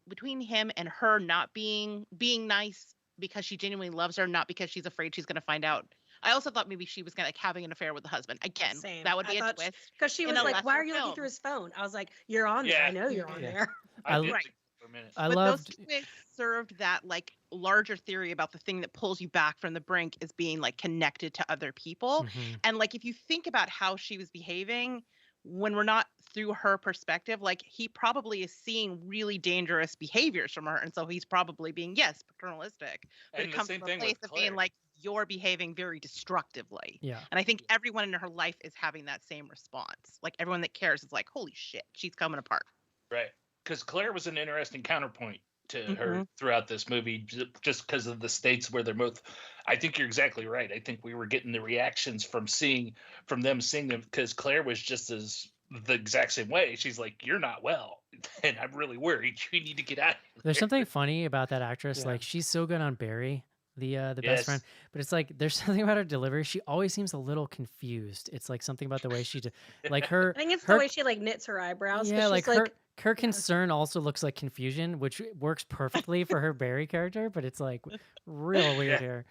Between him and her not being nice because she genuinely loves her, not because she's afraid she's gonna find out. I also thought maybe she was gonna like having an affair with the husband. Again, Same. that would I be a thought twist. because she in was a like, "Why lesser are you looking film. through his phone?" I was like, "You're on there. Yeah. I know you're on Yeah. there." I I- did Right. think for a minute. I But loved. those twists served that like larger theory about the thing that pulls you back from the brink is being like connected to other people. Mhm. And like if you think about how she was behaving when we're not through her perspective, like he probably is seeing really dangerous behaviors from her, and so he's probably being, yes, paternalistic, but And it the comes same from a thing place with of being Claire. like, you're behaving very destructively. Yeah. And I think everyone in her life is having that same response. Like everyone that cares is like, holy shit, she's coming apart. Right. Because Claire was an interesting counterpoint to her Mhm. throughout this movie, just because of the states where they're both. I think you're exactly right. I think we were getting the reactions from them seeing them, because Claire was just as the exact same way. She's like, "You're not well, and I'm really worried. You need to get out of There's there." something funny about that actress. Yeah. Like she's so good on Barry, the best Yes. friend. But it's like there's something about her delivery. She always seems a little confused. It's like something about the way she, like her. I think it's her, the way she like knits her eyebrows. 'Cause Yeah, she's like like, her concern also looks like confusion, which works perfectly for her Barry character. But it's like real weird Yeah. here.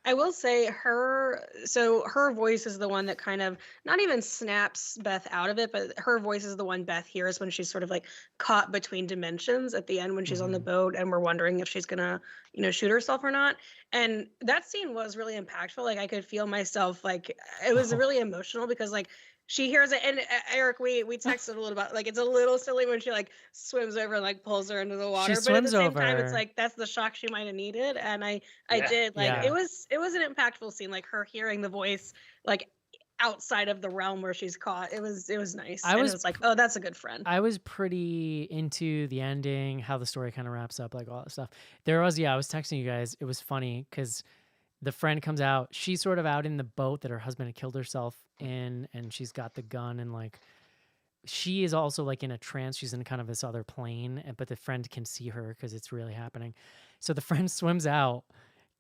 I will say her voice is the one that kind of not even snaps Beth out of it, but her voice is the one Beth hears when she's sort of like caught between dimensions at the end when she's on the Mhm. boat and we're wondering if she's gonna, shoot herself or not. And that scene was really impactful. Like I could feel myself like it was Oh. really emotional because like she hears it, and Eric, we texted a little about like it's a little silly when she like swims over and like pulls her into the water, but at the swims same time it's over. like that's the shock she might have needed, and I Yeah. did like Yeah. it was an impactful scene, like her hearing the voice like outside of the realm where she's caught. It was nice. I And was it was like, oh, that's a good friend. I was pretty into the ending, how the story kind of wraps up, like all that stuff. I was texting you guys. It was funny because the friend comes out. She's sort of out in the boat that her husband had killed herself in, and she's got the gun, and like she is also like in a trance. She's in kind of this other plane, but the friend can see her because it's really happening. So the friend swims out,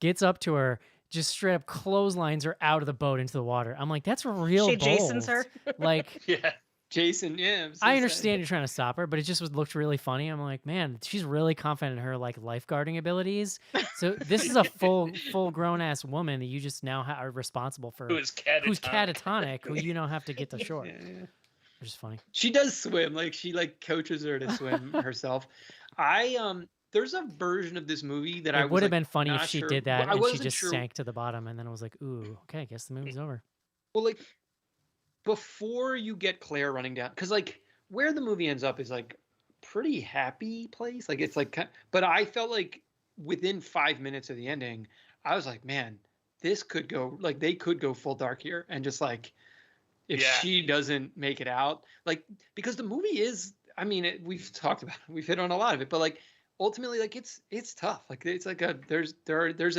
gets up to her, just straight up clotheslines her out of the boat into the water. I'm like, that's real She bold. Jason's her. Like, Yeah. Jason, yeah. I understand you're trying to stop her, but it just looked really funny. I'm like, man, she's really confident in her like lifeguarding abilities. So this is a full grown ass woman that you just now are responsible for, Who is catatonic? who's catatonic, who you now have to get to shore, Yeah, yeah. which is funny. She does swim. Like she like coaches her to swim herself. There's a version of this movie that I It was would have like, been funny if not she sure- did that I and she wasn't just sure- sank to the bottom, and then it was like, ooh, okay, I guess the movie's over. Well, like before you get Claire running down, because like where the movie ends up is like pretty happy place. Like it's like, but I felt like within 5 minutes of the ending, I was like, man, this could go like they could go full dark here and just like if Yeah. she doesn't make it out, like because the movie is, I mean, we've talked about it, we've hit on a lot of it, but like ultimately, like it's tough. Like it's like there's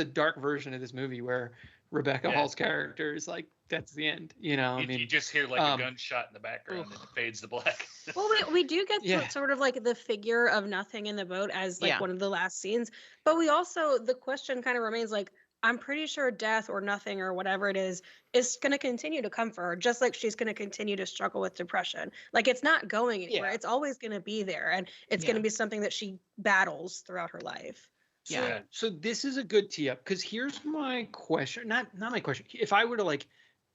a dark version of this movie where Rebecca Yeah. Hall's character is like that's the end. You know, I You mean, just hear like a gunshot in the background and it fades to black. Well, we do get Yeah. sort of like the figure of nothing in the boat as like Yeah. one of the last scenes, but we also the question kind of remains like I'm pretty sure death or nothing or whatever it is going to continue to come for her, just like she's going to continue to struggle with depression. Like it's not going anywhere. Yeah. It's always going to be there, and it's Yeah. going to be something that she battles throughout her life. Yeah. So this is a good tee up because here's my question. Not my question. If I were to like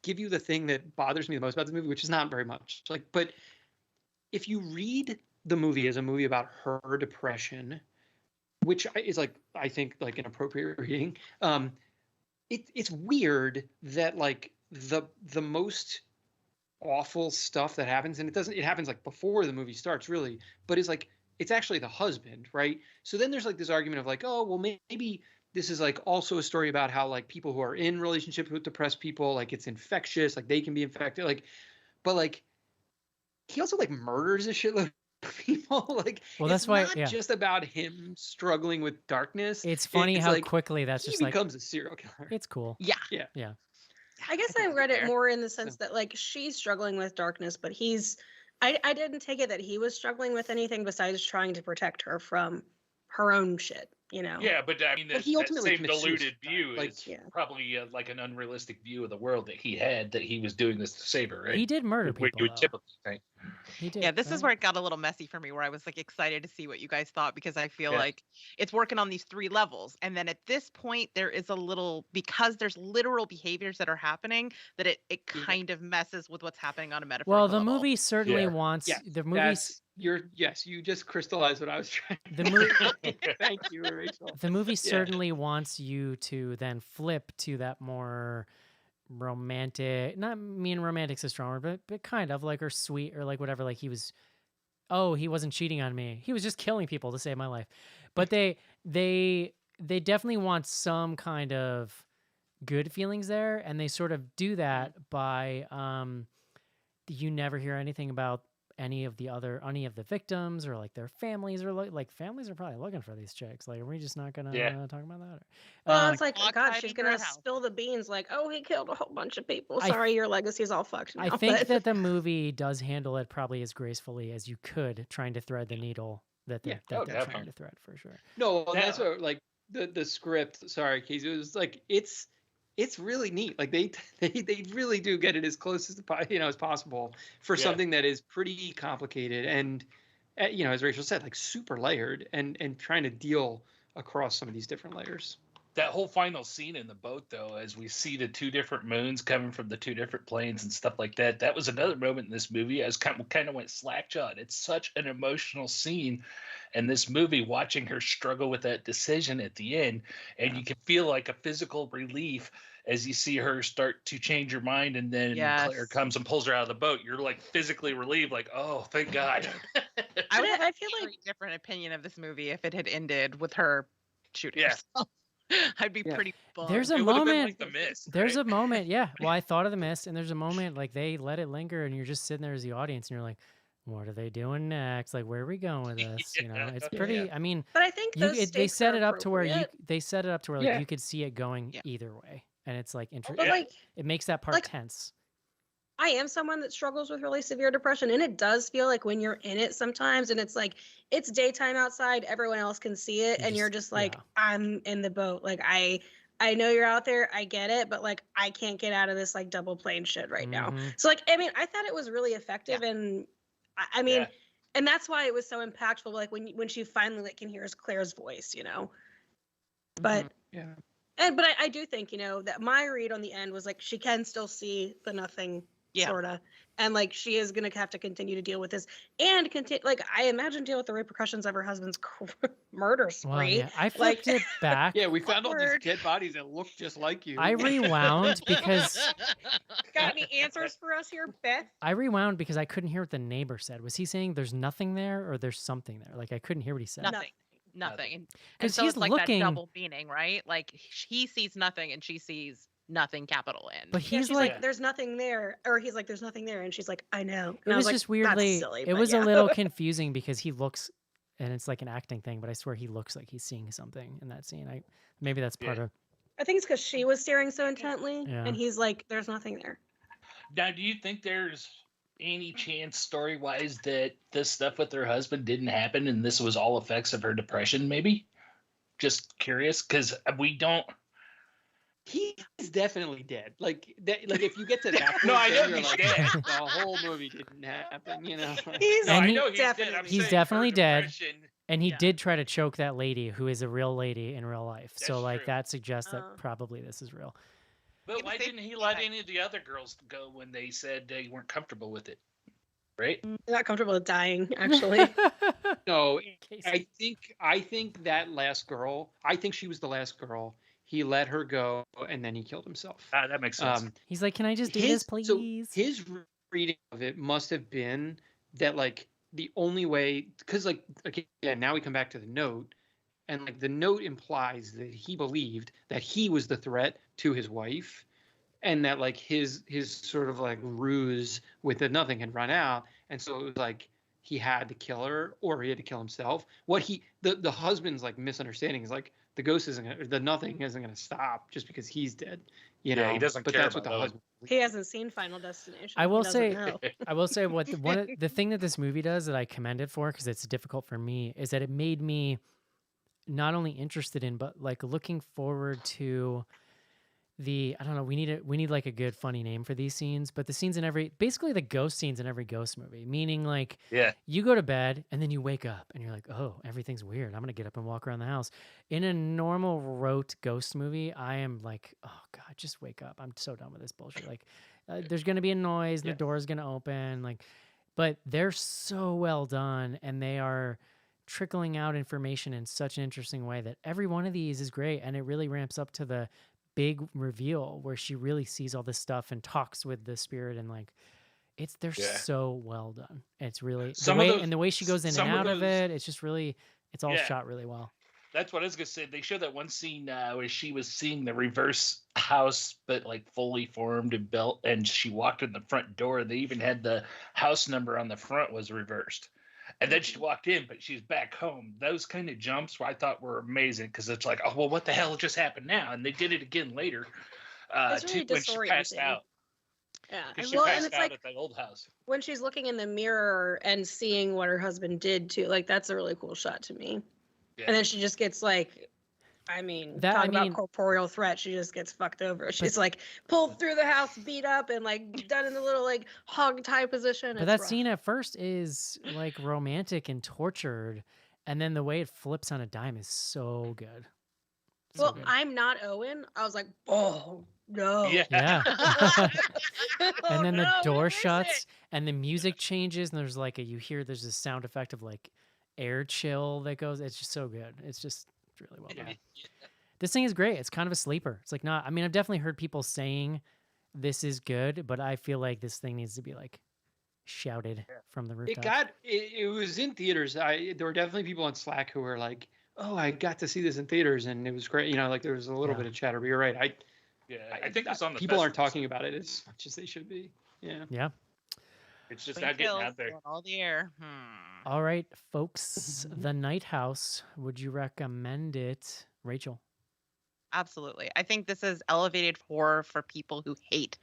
give you the thing that bothers me the most about the movie, which is not very much, like, but if you read the movie as a movie about her depression, which is like I think like an appropriate reading, it's weird that like the most awful stuff that happens, and it happens like before the movie starts really, but it's like it's actually the husband, right? So then there's like this argument of like, oh well, maybe this is like also a story about how like people who are in relationships with depressed people, like it's infectious, like they can be infected, like, but like he also like murders a shitload of people. Like, Well, that's it's why- not yeah. just about him struggling with darkness. It's funny It's how like quickly that's he just like becomes a serial killer. it's cool. Yeah. I guess I think read that's it fair. more in the sense that like she's struggling with darkness, but I didn't take it that he was struggling with anything besides trying to protect her from her own shit, you know. Yeah, but I mean, But he that ultimately same commits diluted suicide. view Like, is Yeah. probably like an unrealistic view of the world that he had, that he was doing this to save her, right? He did murder What people, you would though. typically think. He did. Yeah, this is right? where it got a little messy for me, where I was like excited to see what you guys thought, because I feel Yeah. like it's working on these 3 levels. And then at this point, there is a little, because there's literal behaviors that are happening, that it Yeah. kind of messes with what's happening on a metaphorical Well, the level. movie certainly Yeah. wants Yes, the movie's yes, you just crystallized what I was trying The to mo- say. Thank you, Rachel. the movie Yeah. certainly wants you to then flip to that more romantic, not mean romantic's a strong word, but kind of like, or sweet, or like whatever, like he wasn't cheating on me, he was just killing people to save my life. But they definitely want some kind of good feelings there, and they sort of do that by you never hear anything about any of the victims or like their families, or like families are probably looking for these chicks. Like, are we just not gonna Yeah. talk about that? Well, it's like, Clock God, hiding she's her gonna house. spill the beans. Like, oh, he killed a whole bunch of people. I Sorry, your legacy's all fucked now. I think but- that the movie does handle it probably as gracefully as you could, trying to thread the needle that Yeah. they're, Oh, trying definitely. to thread, for sure. No, and that's Yeah. what, like, the script. Sorry, Casey. It was like it's really neat. Like they really do get it as close as as possible for Yeah. something that is pretty complicated and as Rachel said, like super layered and trying to deal across some of these different layers. That whole final scene in the boat, though, as we see the 2 different moons coming from the 2 different planes and stuff like that, that was another moment in this movie. I was kind of went slack-jawed. It's such an emotional scene in this movie, watching her struggle with that decision at the end, and you can feel like a physical relief as you see her start to change her mind, and then Claire Yes. comes and pulls her out of the boat. You're like physically relieved, like, oh, thank God. I would But have I a feel like- very different opinion of this movie if it had ended with her shooting Yeah. herself. I'd be Yeah. pretty bummed. There's a It would have been moment. like The Mist. There's right? a moment, yeah. Well, I thought of The Mist, and there's a moment like they let it linger, and you're just sitting there as the audience, and you're like, "What are they doing next? Like, where are we going with this?" You know, it's Yeah. pretty. I mean, But I think those they stakes set are it up to where appropriate. they set it up to where Yeah. you could see it going Yeah. either way, and it's like But Yeah. like, it makes that part like- tense. I am someone that struggles with really severe depression, and it does feel like when you're in it sometimes, and it's like it's daytime outside, everyone else can see it, You and you're just- just like, yeah. I'm in the boat. Like I know you're out there, I get it, but like I can't get out of this like double plane shit right now. Mhm. So like, I mean, I thought it was really effective, and I mean, Yeah. and that's why it was so impactful. Like when she finally like can hear Claire's voice, you know. But Yeah. but I do think that my read on the end was like she can still see the nothing, Yeah. sorta, and like she is gonna have to continue to deal with this and continue. Like I imagine deal with the repercussions of her husband's murder spree. Well, yeah, I like- flipped it back. Yeah, we found all these Awkward. dead bodies that look just like you. I rewound because Got any answers for us here, Beth? I couldn't hear what the neighbor said. Was he saying there's nothing there or there's something there? Like I couldn't hear what he said. Nothing. Nothing. And 'Cause so he's it's like looking- that double meaning, right? Like he sees nothing and she sees nothing, capital N. But Yeah, he's she's like, like, "There's nothing there," or he's like, "There's nothing there," and she's like, "I know." And it I was like, just "That's weirdly. silly," It but was yeah. a little confusing because he looks, and it's like an acting thing, but I swear he looks like he's seeing something in that scene. Maybe that's part Yeah. of. I think it's because she was staring so intently, Yeah. and he's like, "There's nothing there." Now, do you think there's any chance, story-wise, that this stuff with her husband didn't happen and this was all effects of her depression, maybe? Just curious, because we don't... He's definitely dead. Like that. Like if you get to that point, No, I know then you're he's like, dead. the whole movie didn't happen. You know. He's No, And I he- know he's dead. definitely- I'm He's saying definitely her dead. depression- And he Yeah. did try to choke that lady who is a real lady in real life. So That's like true. that suggests that Oh. probably this is real. But He was why saying- didn't he let yeah. any of the other girls go when they said they weren't comfortable with it? Right? not comfortable with dying, actually. No, Casey. I think that last girl. I think she was the last girl. He let her go, and then he killed himself. That makes sense. He's like, "Can I just do this, please?" So his reading of it must have been that like the only way, because like again, now we come back to the note, and like the note implies that he believed that he was the threat to his wife, and that like his sort of like ruse with the nothing had run out, and so it was like he had to kill her or he had to kill himself. What the husband's like misunderstanding is like the ghost isn't gonna, the nothing isn't gonna stop just because he's dead. You Yeah, know, he doesn't but care that's what the about Owen. husband. He hasn't seen Final Destination. I He will doesn't say- know. I will say what the thing that this movie does that I commend it for, because it's difficult for me, is that it made me not only interested in, but like looking forward to I don't know, we need like a good funny name for these scenes, but the scenes in basically the ghost scenes in every ghost movie, meaning like Yeah. you go to bed and then you wake up and you're like, oh, everything's weird. I'm going to get up and walk around the house. In a normal rote ghost movie, I am like, oh God, just wake up. I'm so done with this bullshit. Like there's going to be a noise and Yeah. the door is going to open. Like, but they're so well done and they are trickling out information in such an interesting way that every one of these is great. And it really ramps up to the big reveal where she really sees all this stuff and talks with the spirit and like they're Yeah. so well done. It's really Some the of way those- and the way she goes in some and of out of those- it. It's just really it's all Yeah. shot really well. That's what I was gonna say. They showed that one scene where she was seeing the reverse house, but like fully formed and built, and she walked in the front door. They even had the house number on the front was reversed. And then she walked in, but she's back home. Those kind of jumps I thought were amazing because it's like, oh well, what the hell just happened now? And they did it again later, It's really when she passed disorienting. out. Yeah. Because she Well, passed and it's out like at the old house. when she's looking in the mirror and seeing what her husband did too, like that's a really cool shot to me. Yeah. And then she just gets like, I mean, That- talking I mean- about corporeal threat, she just gets fucked over. She's like pulled through the house, beat up, and like done in the little like hog tie position. But It's that rough. scene at first is like romantic and tortured, and then the way it flips on a dime is so good. So Well, good. I'm not Owen. I was like, oh no. Yeah. Yeah. Oh, and then the no, door what is shuts it? and the music changes and there's like there's this sound effect of like air chill that goes. It's just so good. It's really well done. This thing is great. It's kind of a sleeper. It's like not, I mean, I've definitely heard people saying this is good, but I feel like this thing needs to be like shouted from the rooftop. It was in theaters. There were definitely people on Slack who were like, "Oh, I got to see this in theaters and it was great." You know, like there was a little Yeah. bit of chatter. But you're right. Yeah, I think it's on the people aren't festival talking about it as much as they should be. Yeah. Yeah. It's just Spring not getting Hills, out there. doing all the air. All right, folks. The Night House. Would you recommend it, Rachel? Absolutely. I think this is elevated horror for people who hate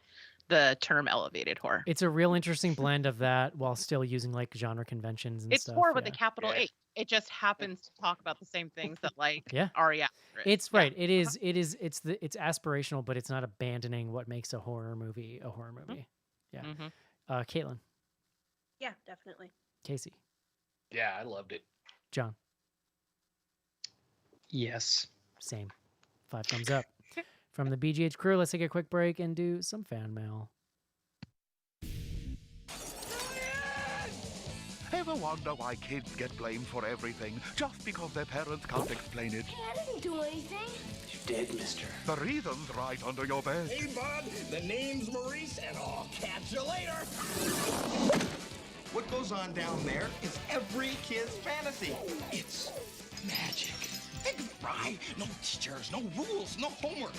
the term elevated horror. It's a real interesting blend of that while still using like genre conventions and It's stuff. horror with yeah. a capital Yeah. H. It just happens to talk about the same things that like Yeah. Ari Aster is. It's Yeah. right. It's aspirational, but it's not abandoning what makes a horror movie a horror movie. Yeah. Mhm. Caitlin, Yeah, definitely. Casey, Yeah, I loved it. John, Yes. same. 5 thumbs up. From the BGH crew, let's take a quick break and do some fan mail. Ever wonder why kids get blamed for everything just because their parents can't explain it? Hey, I didn't do anything. You did, mister. The reason's right under your bed. Hey, bud, the name's Maurice, and I'll catch you later. What goes on down there is every kid's fantasy. It's magic. Think of it, right? No teachers, no rules, no homework.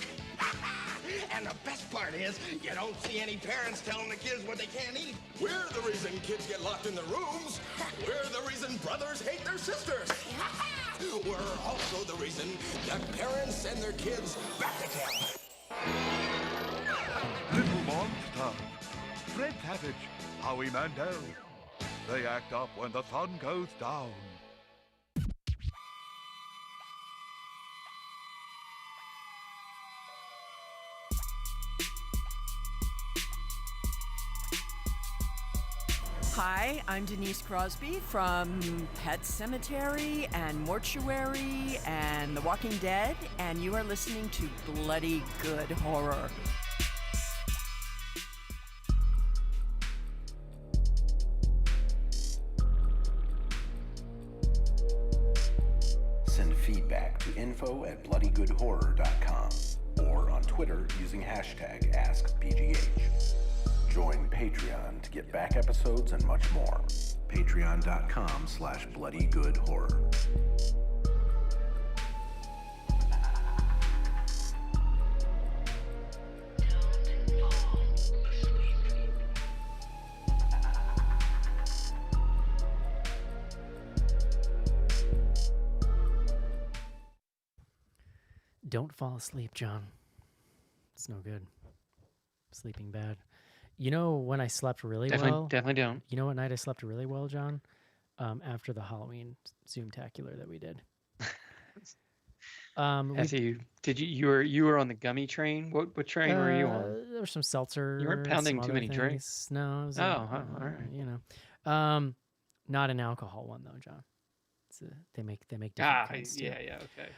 And the best part is, you don't see any parents telling the kids what they can't eat. We're the reason kids get locked in their rooms. We're the reason brothers hate their sisters. We're also the reason that parents send their kids back to camp. Little Monster. Fred Savage. Howie Mandel. They act up when the sun goes down. Hi, I'm Denise Crosby from Pet Cemetery and Mortuary and The Walking Dead, and you are listening to Bloody Good Horror. Send feedback to info@bloodygoodhorror.com or on Twitter using hashtag AskBGH. Join Patreon to get back episodes and much more. Patreon.com/bloodygoodhorror. Don't fall asleep, John. It's no good. Sleeping bad. You know when I slept really well? Definitely don't. You know what night I slept really well, John? After the Halloween Zoom-tacular that we did. We You were on the gummy train? What train were you on? There was some seltzer. You weren't pounding some too other many things. drinks. No, it was Oh, all right. you know, not an alcohol one though, John. They make different kinds too. Yeah, okay.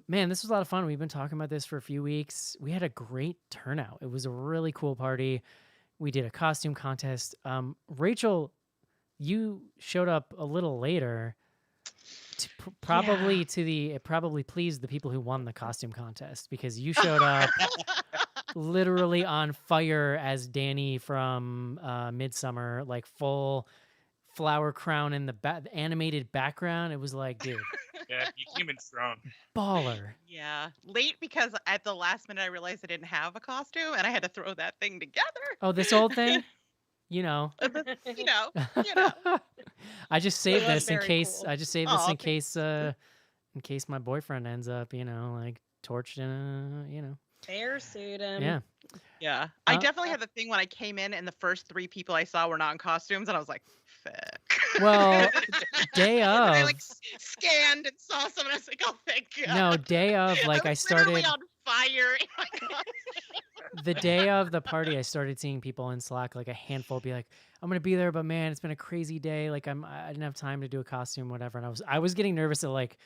Man, this was a lot of fun. We've been talking about this for a few weeks. We had a great turnout. It was a really cool party. We did a costume contest. Rachel, you showed up a little later. Probably it probably pleased the people who won the costume contest because you showed up literally on fire as Danny from Midsummer, like full flower crown in the animated background. It was like, dude, Yeah, you came in strong. baller. Yeah, late because at the last minute I realized I didn't have a costume and I had to throw that thing together. Oh, this old thing, you know. you know. I just saved was this in very case. cool. I just saved this Aw, in case my boyfriend ends up, like torched in a. Bear suit him. Yeah. Yeah, I definitely had the thing when I came in and the first 3 people I saw were not in costumes, and I was like, "Fuck." Well, day And I of. like scanned and saw someone. I was like, "Oh, thank God." No, day of, like I was literally started. on fire in my costume. The day of the party, I started seeing people in Slack, like a handful, be like, "I'm gonna be there, but man, it's been a crazy day. Like I didn't have time to do a costume, whatever." And I was getting nervous that like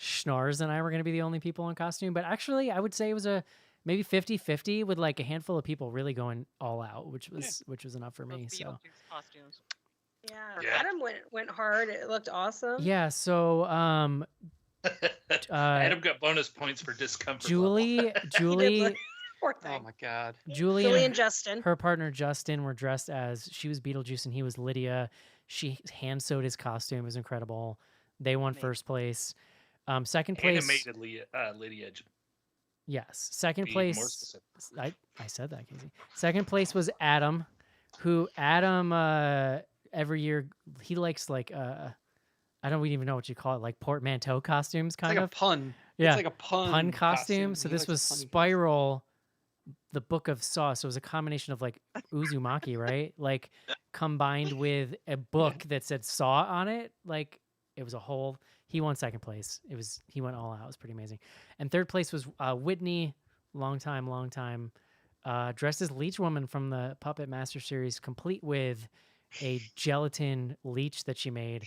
Schnars and I were gonna be the only people in costume, but actually, I would say it was a maybe 50-50 with like a handful of people really going all out, which was enough for me. So Beetlejuice costumes. Yeah. Yeah. Adam went hard. It looked awesome. yeah, so Adam got bonus points for discomfort. Julie, Poor Oh thing. my God. Julie, Julie and and Justin. her partner Justin were dressed as she was Beetlejuice and he was Lydia. She hand sewed his costume. It was incredible. They won Amazing. first place. Second place. Animated Lydia. Yes. Second Be more place. specific. I said that, Casey. Second place was Adam, who every year he likes like I don't even know what you call it, like portmanteau costumes, It's kind like of. a pun. Yeah. It's like a pun costume. So He this likes a was punny costume. Spiral, the Book of Saw. So it was a combination of like Uzumaki, right? Like combined with a book that said Saw on it. Like it was a whole. He won second place. He went all out. It was pretty amazing. And third place was Whitney, long time, dressed as Leech Woman from the Puppet Master series, complete with a gelatin leech that she made.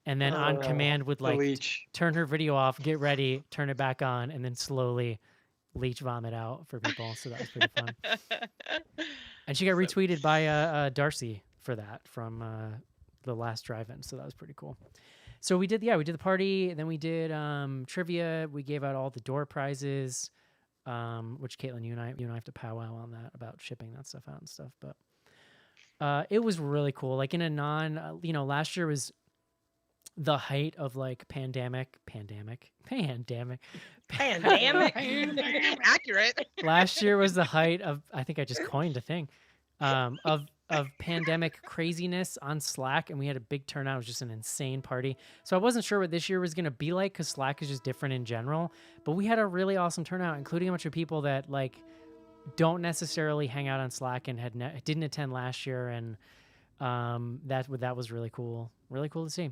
And then on command would The like leech. turn her video off, get ready, turn it back on, and then slowly leech vomit out for people. So that was pretty fun. And she got retweeted by Darcy for that from the last drive-in. So that was pretty cool. So we did the party, and then we did trivia. We gave out all the door prizes, which Caitlin, you and I have to powwow on that about shipping that stuff out and stuff. But it was really cool. Like in a last year was the height of like pandemic. Accurate. Last year was the height of, I think I just coined a thing, of pandemic craziness on Slack, and we had a big turnout. It was just an insane party. So I wasn't sure what this year was going to be like because Slack is just different in general. But we had a really awesome turnout, including a bunch of people that like don't necessarily hang out on Slack and didn't attend last year, and that was really cool. Really cool to see.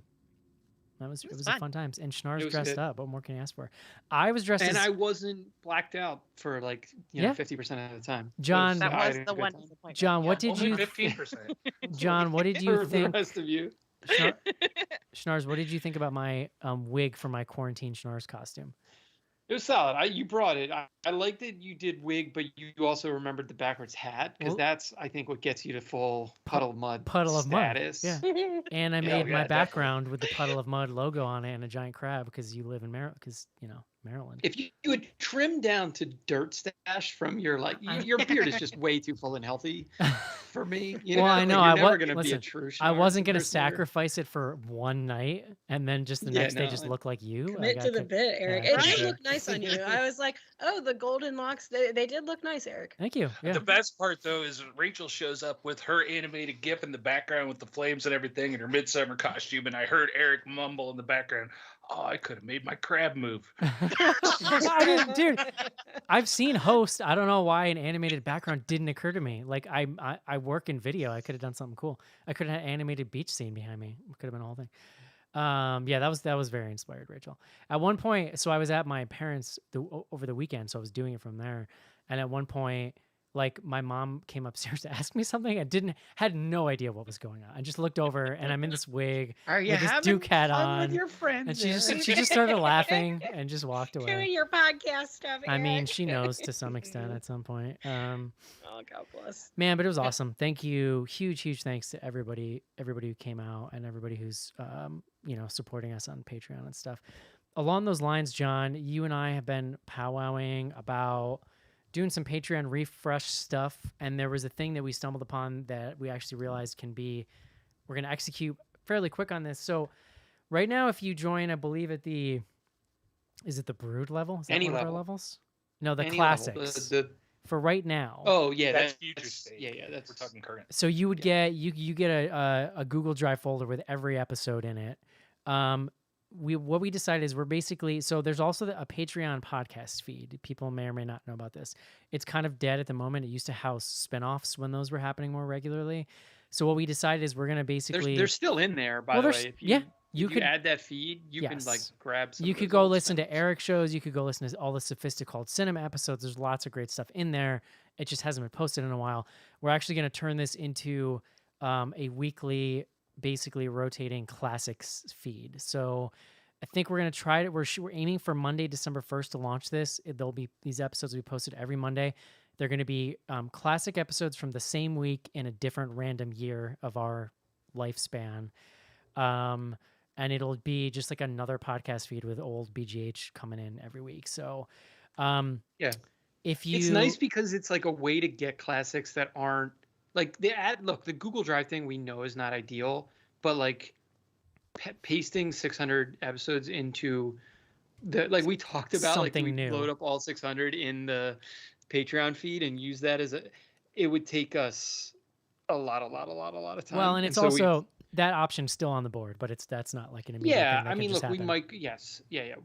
It was a fun times. And Schnars dressed up. What more can you ask for? I was dressed And as... I wasn't blacked out for like, 50% of the time. John, That I was had a the good one time. disappointment. John, what did Only you... 15%. John, what did you For think... The rest of you. Schnars, what did you think about my wig for my quarantine Schnars costume? It was solid. You brought it. I like that you did wig, but you also remembered the backwards hat because Well- that's, I think, what gets you to full puddle of mud Status. status. Yeah. And I made my yeah, background with the Puddle of Mud logo on it and a giant crab because you live in Maryland, Maryland. If you would trim down to dirt stash from your your beard is just way too full and healthy for me. Well, I know. You're I never gonna be a listen, true I Schnars wasn't going to impersonator. sacrifice it for one night and then just the next day just look like you. Commit to the bit, Eric. yeah, I It couldn't did do look nice on you. I was like, oh, the golden locks, they did look nice, Eric. Thank you. Yeah. The best part, though, is Rachel shows up with her animated GIF in the background with the flames and everything in her midsummer costume, and I heard Eric mumble in the background, "Oh, I could have made my crab move." Dude, I've seen Host. I don't know why an animated background didn't occur to me. Like I work in video. I could have done something cool. I could have had an animated beach scene behind me. It could have been a whole thing. Yeah, that was very inspired, Rachel. At one point, so I was at my parents over the weekend, so I was doing it from there. And at one point, like my mom came upstairs to ask me something. I had no idea what was going on. I just looked over, and I'm in this wig Are you with this having Duke hat fun with on, your and friends? she just started laughing and just walked away. Doing your podcast stuff, I mean, Eric. she knows to some extent at some point. Oh, God bless. Man, but it was awesome. Thank you. Huge thanks to everybody who came out and everybody who's supporting us on Patreon and stuff. Along those lines, John, you and I have been powwowing about doing some Patreon refresh stuff, and there was a thing that we stumbled upon that we actually realized we're going to execute fairly quick on this. So right now, if you join, I believe is it the Brood level? Is that Any one of our level. levels? No, the Any classics. level. For right now. Oh yeah, That's future state. Yeah, that's We're talking current. So you would get you get a Google Drive folder with every episode in it. What we decided is we're basically, so there's also a Patreon podcast feed. People may or may not know about this. It's kind of dead at the moment. It used to house spinoffs when those were happening more regularly. So what we decided is we're gonna basically they're still in there, by the way. If you if could you add that feed, you can like Yes. grab some. You of could those go old listen to spin-offs. Eric shows. You could go listen to all the Sophisticated Cinema episodes. There's lots of great stuff in there. It just hasn't been posted in a while. We're actually going to turn this into a weekly, basically rotating classics feed. So I think we're going to try it. We're aiming for Monday, December 1st to launch this. These episodes will be posted every Monday. They're going to be classic episodes from the same week in a different random year of our lifespan. And it'll be just like another podcast feed with old BGH coming in every week. So, Yeah. if you, It's nice because it's like a way to get classics that aren't like the Google Drive thing we know is not ideal, but like pasting 600 episodes into like we talked about, Something like we new. load up all 600 in the Patreon feed and use that it would take us a lot of time. well, and it's so also that option's still on the board, but that's not like an immediate yeah, thing that I can mean, just look, we happen. might, yes, yeah,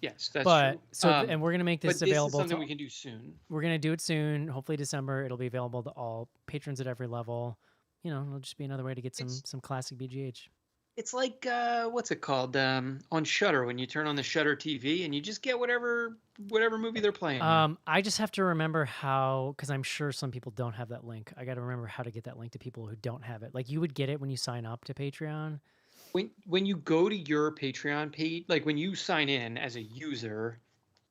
yes, that's But true. so, and we're gonna make this but this available. is something to, we can do soon. We're gonna do it soon. Hopefully December. It'll be available to all patrons at every level. It'll just be another way to get some classic BGH. It's like what's it called on Shudder when you turn on the Shudder TV and you just get whatever movie they're playing. I just have to remember how, because I'm sure some people don't have that link. I got to remember how to get that link to people who don't have it. Like you would get it when you sign up to Patreon. When you go to your Patreon page, like when you sign in as a user,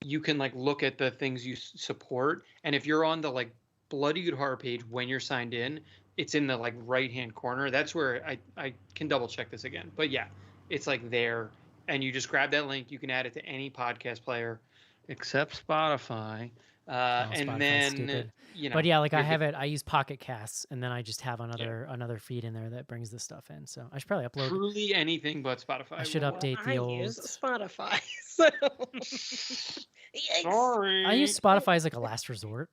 you can like look at the things you support, and if you're on the like Bloody Good Horror page when you're signed in, it's in the like right hand corner. That's where I can double check this again. But yeah, it's like there, and you just grab that link. You can add it to any podcast player except Spotify. And Spotify's then stupid. But yeah, like I have it. I use Pocket Casts, and then I just have another feed in there that brings the stuff in. So I should probably upload. Truly anything but Spotify. I should update the I old. use Spotify. So. Yikes. Sorry. I use Spotify as like a last resort.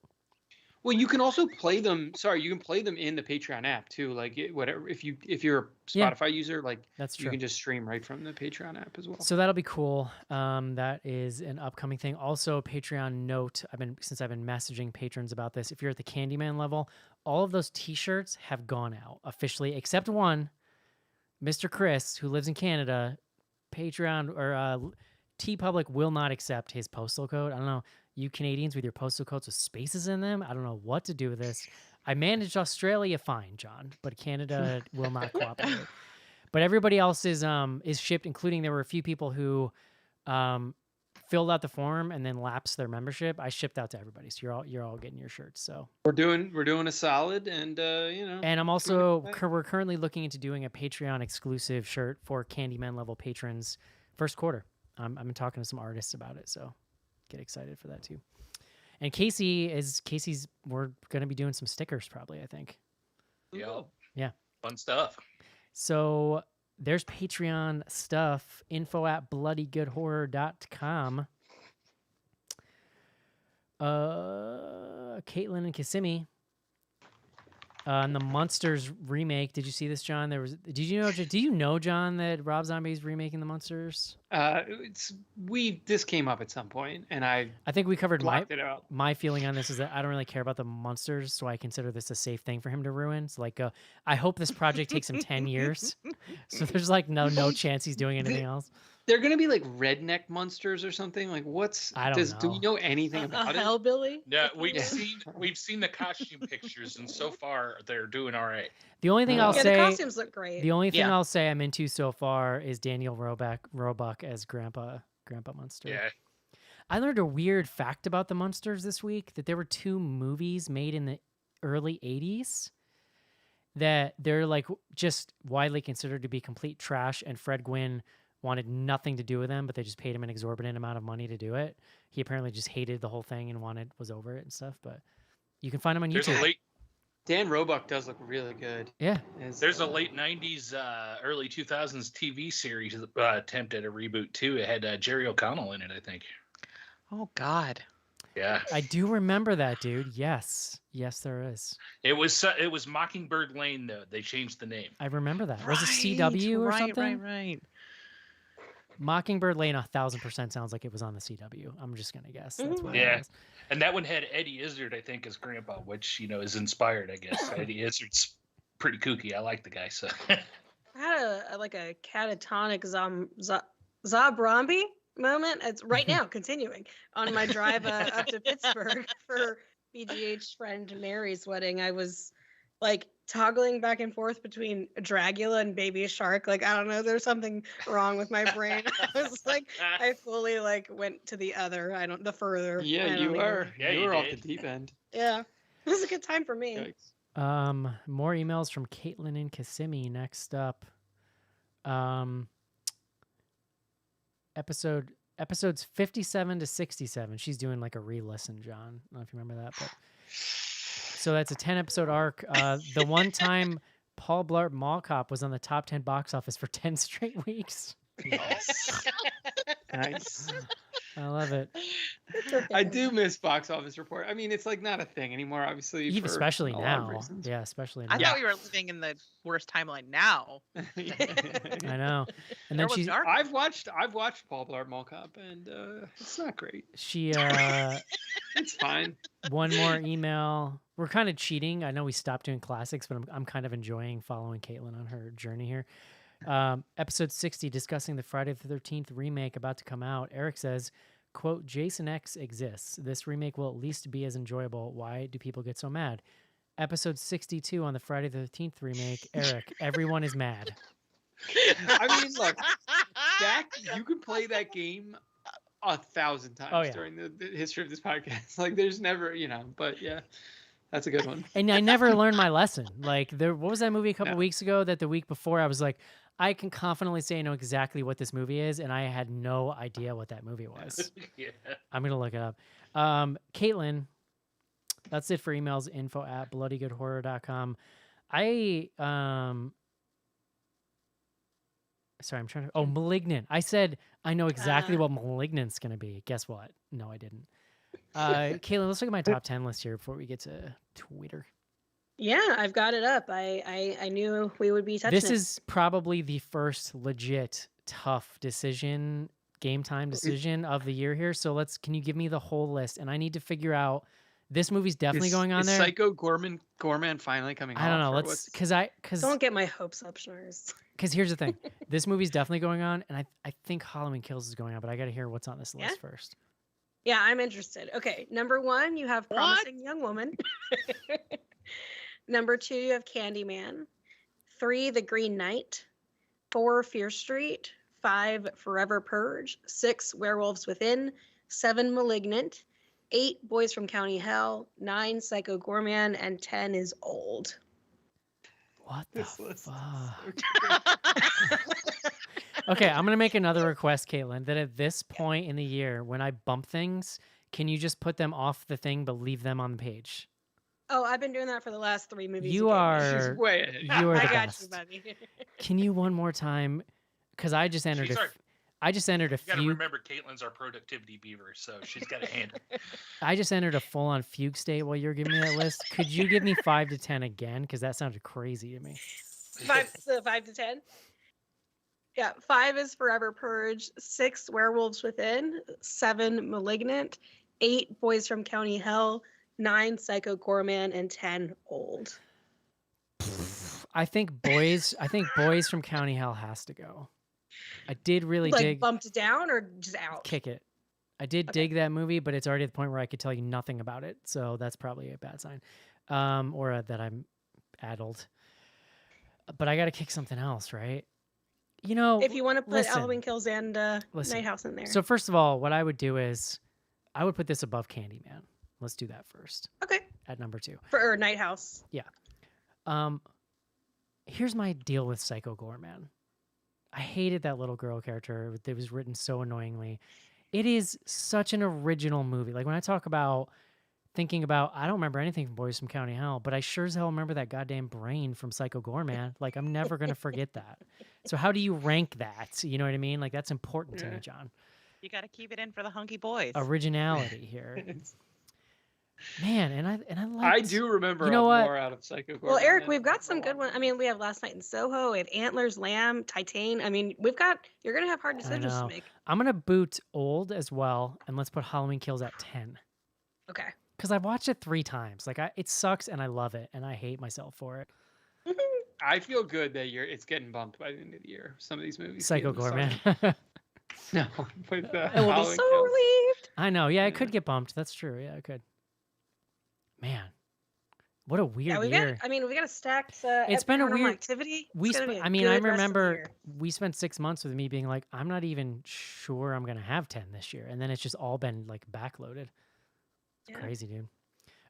Well, you can also play them. Sorry, you can play them in the Patreon app too. Like whatever, if you're a Spotify user, like that's true. You can just stream right from the Patreon app as well. So that'll be cool. That is an upcoming thing. Also, Patreon note: since I've been messaging patrons about this. If you're at the Candyman level, all of those T-shirts have gone out officially, except one. Mr. Chris, who lives in Canada, Patreon or TeePublic will not accept his postal code. I don't know. You Canadians with your postal codes with spaces in them, I don't know what to do with this. I managed Australia fine, John, but Canada will not cooperate. But everybody else is shipped, including there were a few people who filled out the form and then lapsed their membership. I shipped out to everybody, so you're all getting your shirts. So we're doing a solid, and And I'm also we're currently looking into doing a Patreon exclusive shirt for Candyman level patrons first quarter. I've been talking to some artists about it, so get excited for that too. And Casey's we're gonna be doing some stickers probably, I think. Yeah. Fun stuff. So there's Patreon stuff. info@bloodygoodhorror.com. Caitlin and Kissimmee And the Munsters remake. Did you see this, John? Do you know, John, that Rob Zombie's remaking the Munsters? This came up at some point, and I think we covered blocked it out. my feeling on this is that I don't really care about the Munsters, so I consider this a safe thing for him to ruin. So like, I hope this project takes him 10 years. So there's like no chance he's doing anything else. They're gonna be like redneck monsters or something. Like, I don't know. Do we know anything about it? Hellbilly? Yeah, we've seen the costume pictures, and so far they're doing all right. The only thing I'll say, the costumes look great. The only thing I'll say I'm into so far is Daniel Roebuck as Grandpa Munster. Yeah. I learned a weird fact about the Munsters this week, that there were 2 movies made in the early 80s that they're like just widely considered to be complete trash, and Fred Gwynne wanted nothing to do with them, but they just paid him an exorbitant amount of money to do it. He apparently just hated the whole thing and was over it and stuff, but you can find him on YouTube. Dan Roebuck does look really good. Yeah. There's a late 90s, early 2000s TV series attempt at a reboot, too. It had Jerry O'Connell in it, I think. Oh, God. Yeah. I do remember that, dude. Yes. Yes, there is. It was Mockingbird Lane, though. They changed the name. I remember that. Was it CW or something? Right. Mockingbird Lane 1000% sounds like it was on the CW. I'm just going to guess. That's what it was. And that one had Eddie Izzard, I think, as Grandpa, which, is inspired, I guess. Eddie Izzard's pretty kooky. I like the guy, so. I had a catatonic Zombie moment. It's right now continuing on my drive up to Pittsburgh for BGH friend Mary's wedding. I was like toggling back and forth between Dragula and Baby Shark. Like, I don't know, there's something wrong with my brain. I was like, I fully went to the further. Yeah, you were off the deep end. Yeah, it was a good time for me. Yikes. More emails from Caitlin and Kissimmee next up. Episodes 57 to 67. She's doing like a re-listen, John. I don't know if you remember that, but so that's a 10-episode arc. The one time Paul Blart Mall Cop was on the top 10 box office for 10 straight weeks. Nice. I love it. I do miss Box Office Report. I mean, it's like not a thing anymore, obviously. Especially now. Yeah, especially now. I thought we were living in the worst timeline now. I know. And then I've watched Paul Blart Mall Cop, and it's not great. She it's fine. One more email. We're kind of cheating. I know we stopped doing classics, but I'm kind of enjoying following Caitlin on her journey here. Episode 60, discussing the Friday the 13th remake about to come out. Eric says, quote, Jason X exists. This remake will at least be as enjoyable. Why do people get so mad? Episode 62 on the Friday the 13th remake. Eric, everyone is mad. I mean, look, you can play that game 1,000 times during the history of this podcast. Like, there's never, but yeah. That's a good one. And I never learned my lesson. Like, what was that movie a couple weeks ago that the week before I was like, I can confidently say I know exactly what this movie is, and I had no idea what that movie was. Yeah. I'm going to look it up. Caitlin, that's it for emails, info@bloodygoodhorror.com. Sorry, I'm trying to... Malignant. I said I know exactly what Malignant's going to be. Guess what? No, I didn't. Caitlin, let's look at my top 10 list here before we get to Twitter. Yeah, I've got it up. I knew we would be touching This is probably the first legit tough game time decision of the year here. So can you give me the whole list? And I need to figure out, this movie's definitely going on there. Psycho Gorman finally coming I don't know. Don't get my hopes up, Schnars. Because here's the thing. This movie's definitely going on, and I think Halloween Kills is going on, but I got to hear what's on this list first. Yeah, I'm interested. Okay, number 1, you have Promising Young Woman. Number 2, you have Candyman. 3, The Green Knight. 4, Fear Street. 5, Forever Purge. 6, Werewolves Within. 7, Malignant. 8, Boys from County Hell. 9, Psycho Gorman. And 10 is Old. What the fuck? Okay, I'm going to make another request, Caitlin, that at this point in the year, when I bump things, can you just put them off the thing but leave them on the page? Oh, I've been doing that for the last 3 movies. You are way ahead. You are the I got best. you, buddy. Can you one more time? Because I just entered I just entered a You got to fugue. remember, Caitlin's our productivity beaver, so she's got to handle it. I just entered a full-on fugue state while you were giving me that list. Could you give me 5 to 10 again? Because that sounded crazy to me. 5 to 10. Yeah, 5 is Forever Purge, 6 Werewolves Within, 7 Malignant, 8 Boys from County Hell, 9 Psycho Gorman, and 10 Old. I think Boys from County Hell has to go. I did really Like dig bumped down or just out? Kick It. I did dig that movie, but it's already at the point where I could tell you nothing about it, so that's probably a bad sign, or that I'm addled. But I got to kick something else, right? You know, If you want to put listen, Halloween Kills and listen. Night House in there. So first of all, what I would do is I would put this above Candyman. Let's do that first. Okay. At number 2. For Night House. Yeah. Here's my deal with Psycho Gorman. I hated that little girl character. It was written so annoyingly. It is such an original movie. Like when I talk about thinking about, I don't remember anything from Boys from County Hell, but I sure as hell remember that goddamn brain from Psycho Gorman. Like I'm never going to forget that. So how do you rank that? You know what I mean? Like that's important to me, John. You got to keep it in for the hunky boys. Originality here. Man, and I I liked, do remember You know what? more out of Psycho Gorman. Well, Eric, than we've got I some good remember. ones. I mean, we have Last Night in Soho, we have Antlers, Lamb, Titan. I mean, you're going to have hard decisions to know. make. I'm going to boot Old as well, and let's put Halloween Kills at 10. Okay. Because I've watched it 3 times. Like it sucks, and I love it, and I hate myself for it. I feel good that it's getting bumped by the end of the year. Some of these movies. Psycho getting Gorman. started. No, but I will be so relieved. I know. Yeah, it could get bumped. That's true. Yeah, it could. Man, what a weird Yeah, year. we've got a stacked It's been a Paranormal weird Activity. We It's gonna spent, be a I mean, I good rest of the remember year. we spent 6 months with me being like, I'm not even sure I'm gonna have 10 this year, and then it's just all been like backloaded. It's Yeah. crazy, dude.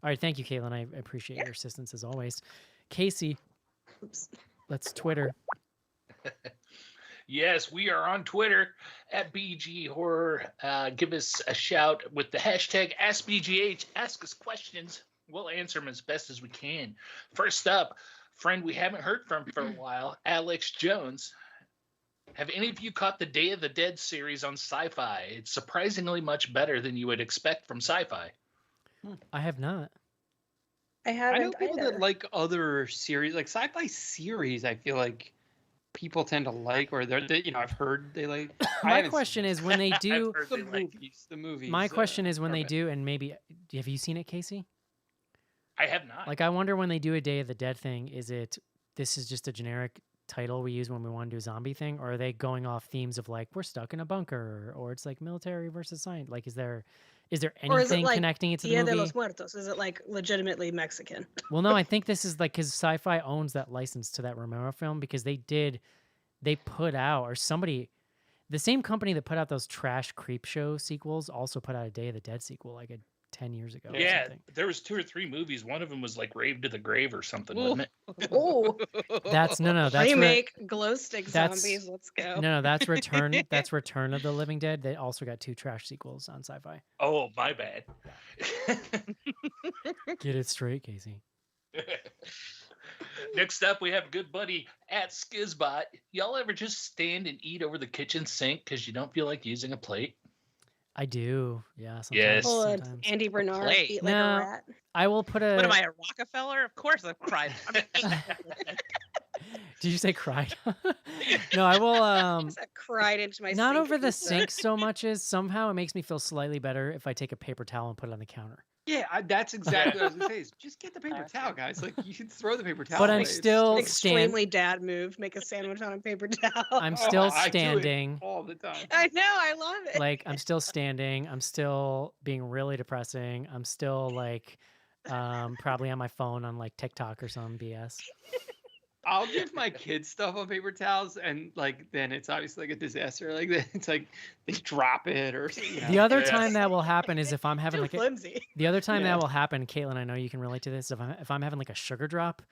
All right, thank you, Caitlin. I appreciate your assistance as always. Casey, Oops. let's Twitter. Yes, we are on Twitter at BG Horror. Give us a shout with the hashtag AskBGH. Ask us questions. We'll answer them as best as we can. First up, friend we haven't heard from for a while, Alex Jones. Have any of you caught the Day of the Dead series on Sci-Fi? It's surprisingly much better than you would expect from Sci-Fi. I have not. I I know haven't people either. that like other series, like sci-fi series. I feel like people tend to like, or I've heard they like. I My haven't question seen is when they do. heard the they like- movies. My question is when are they better. do, and maybe have you seen it, Casey? I have not. Like I wonder when they do a Day of the Dead thing, this is just a generic title we use when we want to do a zombie thing, or are they going off themes of like we're stuck in a bunker, or it's like military versus science? Like is there Or is it anything like connecting it to the Dia de movie? los Muertos? Is it like legitimately Mexican? Well, no, I think this is like because Sci-Fi owns that license to that Romero film because they put out, or somebody, the same company that put out those trash creep show sequels also put out a Day of the Dead sequel like 10 years ago. or Yeah, something. there was 2 or 3 movies. One of them was like Rave to the Grave or something, wasn't it? Oh, That's that's remake glow stick that's- zombies. Let's go. No, that's Return. That's Return of the Living Dead. They also got 2 trash sequels on Sci-Fi. Oh, my bad. Get it straight, Casey. Next up, we have good buddy at Skizbot. Y'all ever just stand and eat over the kitchen sink because you don't feel like using a plate? I do. Yeah. Sometimes, Yes. Oh, sometimes. Andy Bernard plate. eat like No. a rat. I will put a. What am I, a Rockefeller? Of course I've cried. I mean, Did you say cried? No, I will. I just cried into my Not sink over the pizza. sink so much as somehow it makes me feel slightly better if I take a paper towel and put it on the counter. Yeah, that's exactly what I was gonna say. Is just get the paper towel, guys. Like you should throw the paper towel. But I'm away. It's still just- Extremely dad move. Make a sandwich on a paper towel. I'm Oh, still I do it standing. all the time. I know. I love it. Like I'm still standing. I'm still being really depressing. I'm still like probably on my phone on like TikTok or some BS. I'll give my kids stuff on paper towels, and like then it's obviously like a disaster. Like it's like they drop it or The other Yeah. time that will happen is if I'm having Too like flimsy. the other time Yeah. that will happen, Caitlin, I know you can relate to this. If I'm having like a sugar drop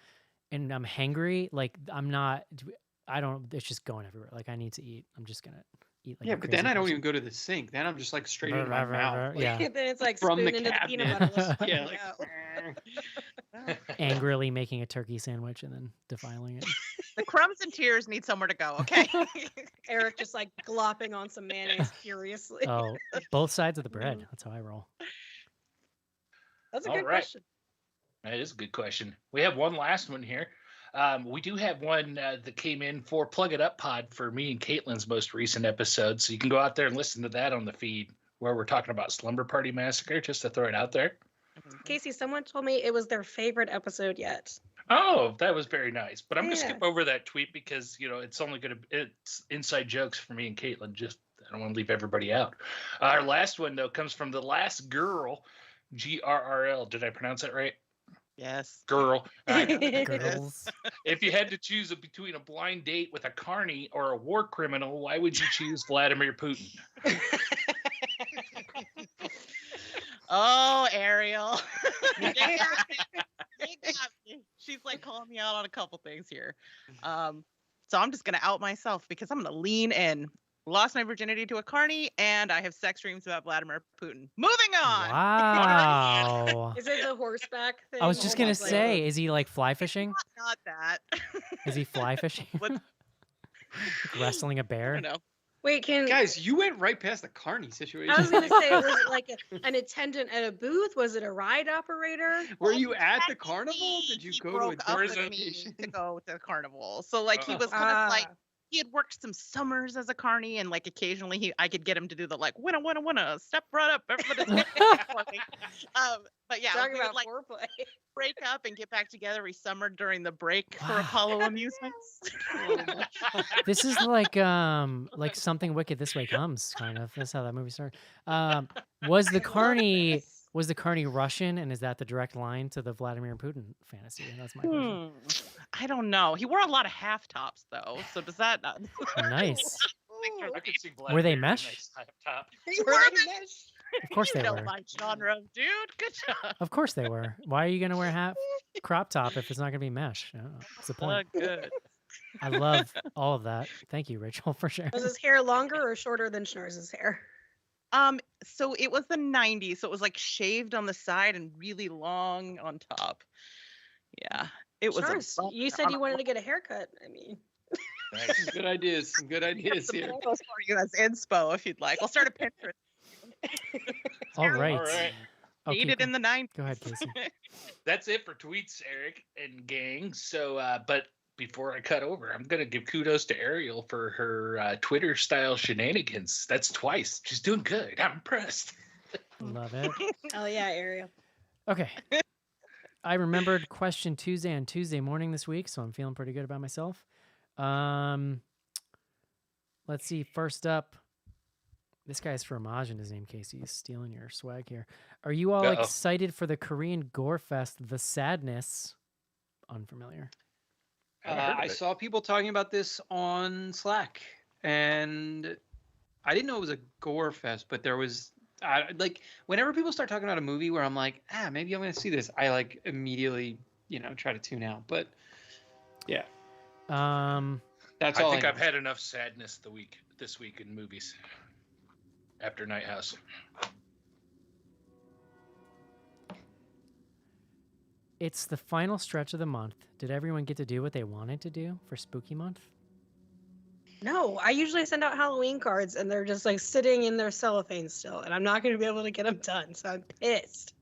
and I'm hangry, like I don't, it's just going everywhere. Like I need to eat. I'm just gonna eat like yeah, a but crazy then I don't person. even go to the sink. Then I'm just like straight Brr, into my brr, brr, mouth. brr, Like, yeah. Then it's like From spoon the into the peanut cabinet. butter. Yeah, Like, like, Angrily making a turkey sandwich and then defiling it. The crumbs and tears need somewhere to go, okay? Eric just like glopping on some mayonnaise furiously. Oh, both sides of the bread. That's how I roll. That's a All good right. question. That is a good question. We have one last one here. We do have one that came in for Plug It Up Pod for me and Caitlin's most recent episode. So you can go out there and listen to that on the feed where we're talking about Slumber Party Massacre, just to throw it out there. Casey, someone told me it was their favorite episode yet. Oh, that was very nice. But I'm going to Yeah. skip over that tweet because, it's only it's inside jokes for me and Caitlin. Just, I don't want to leave everybody out. Our last one, though, comes from the last girl, GRRL. Did I pronounce that right? Yes. Girl. All right. Girls. If you had to choose between a blind date with a carny or a war criminal, why would you choose Vladimir Putin? Oh, Ariel. They got me. She's like calling me out on a couple things here. So I'm just going to out myself because I'm going to lean in. Lost my virginity to a carny, and I have sex dreams about Vladimir Putin. Moving on. Wow. Is it the horseback thing? I was just Oh gonna my say, God. is he like fly fishing? Not that. Is he fly fishing? What- Like wrestling a I bear? don't know. Wait, can Guys, you went right past the carny situation. I was gonna say, was it like an attendant at a booth? Was it a ride operator? Were you at the carnival? Did you He go to a broke up with different me location? to go to the carnival. So like he was kind Ah. of like he had worked some summers as a carny, and like occasionally I could get him to do the like winna step right up, everybody's for me. But yeah, Talking we would about like foreplay. break up and get back together. We summered during the break for Apollo amusements. This is like something wicked this way comes, kind of. That's how that movie started. Was the carny Russian, and is that the direct line to the Vladimir Putin fantasy? That's my question. I don't know. He wore a lot of half tops though, so does that not? Nice. I could see Were they Vladimir in a mesh? nice high top. Were they mesh? Of course You they know were. my genre, dude. Good job. Of course they were. Why are you gonna wear half crop top if it's not gonna be mesh? I don't know. What's the point? Good. I love all of that. Thank you, Rachel, for sharing. Was his hair longer or shorter than Schnarz's hair? So it was the 90s, so it was like shaved on the side and really long on top. Yeah, it was. Schnarz, you said you wanted to get a haircut. I mean, Nice. Good ideas. Some good ideas some here. photos for you as inspo if you'd like. I'll start a Pinterest. All right. All right. Okay, Dated in the 90s. Go ahead, Casey. That's it for tweets, Eric and gang. So, but before I cut over, I'm going to give kudos to Ariel for her Twitter style shenanigans. That's twice. She's doing good. I'm impressed. Love it. oh yeah, Ariel. Okay. I remembered Question Tuesday on Tuesday morning this week, so I'm feeling pretty good about myself. Let's see. First up, this guy's Fromage in his name, Casey. He's stealing your swag here. Are you all Uh-oh. excited for the Korean Gore Fest, The Sadness? Unfamiliar. Haven't heard of I it. saw people talking about this on Slack, and I didn't know it was a gore fest, but there was like whenever people start talking about a movie where I'm like, maybe I'm gonna see this, I like immediately try to tune out. But yeah, that's all. I think know. I've had enough sadness this week in movies after Night House. It's the final stretch of the month. Did everyone get to do what they wanted to do for Spooky Month? No, I usually send out Halloween cards and they're just like sitting in their cellophane still, and I'm not going to be able to get them done. So I'm pissed.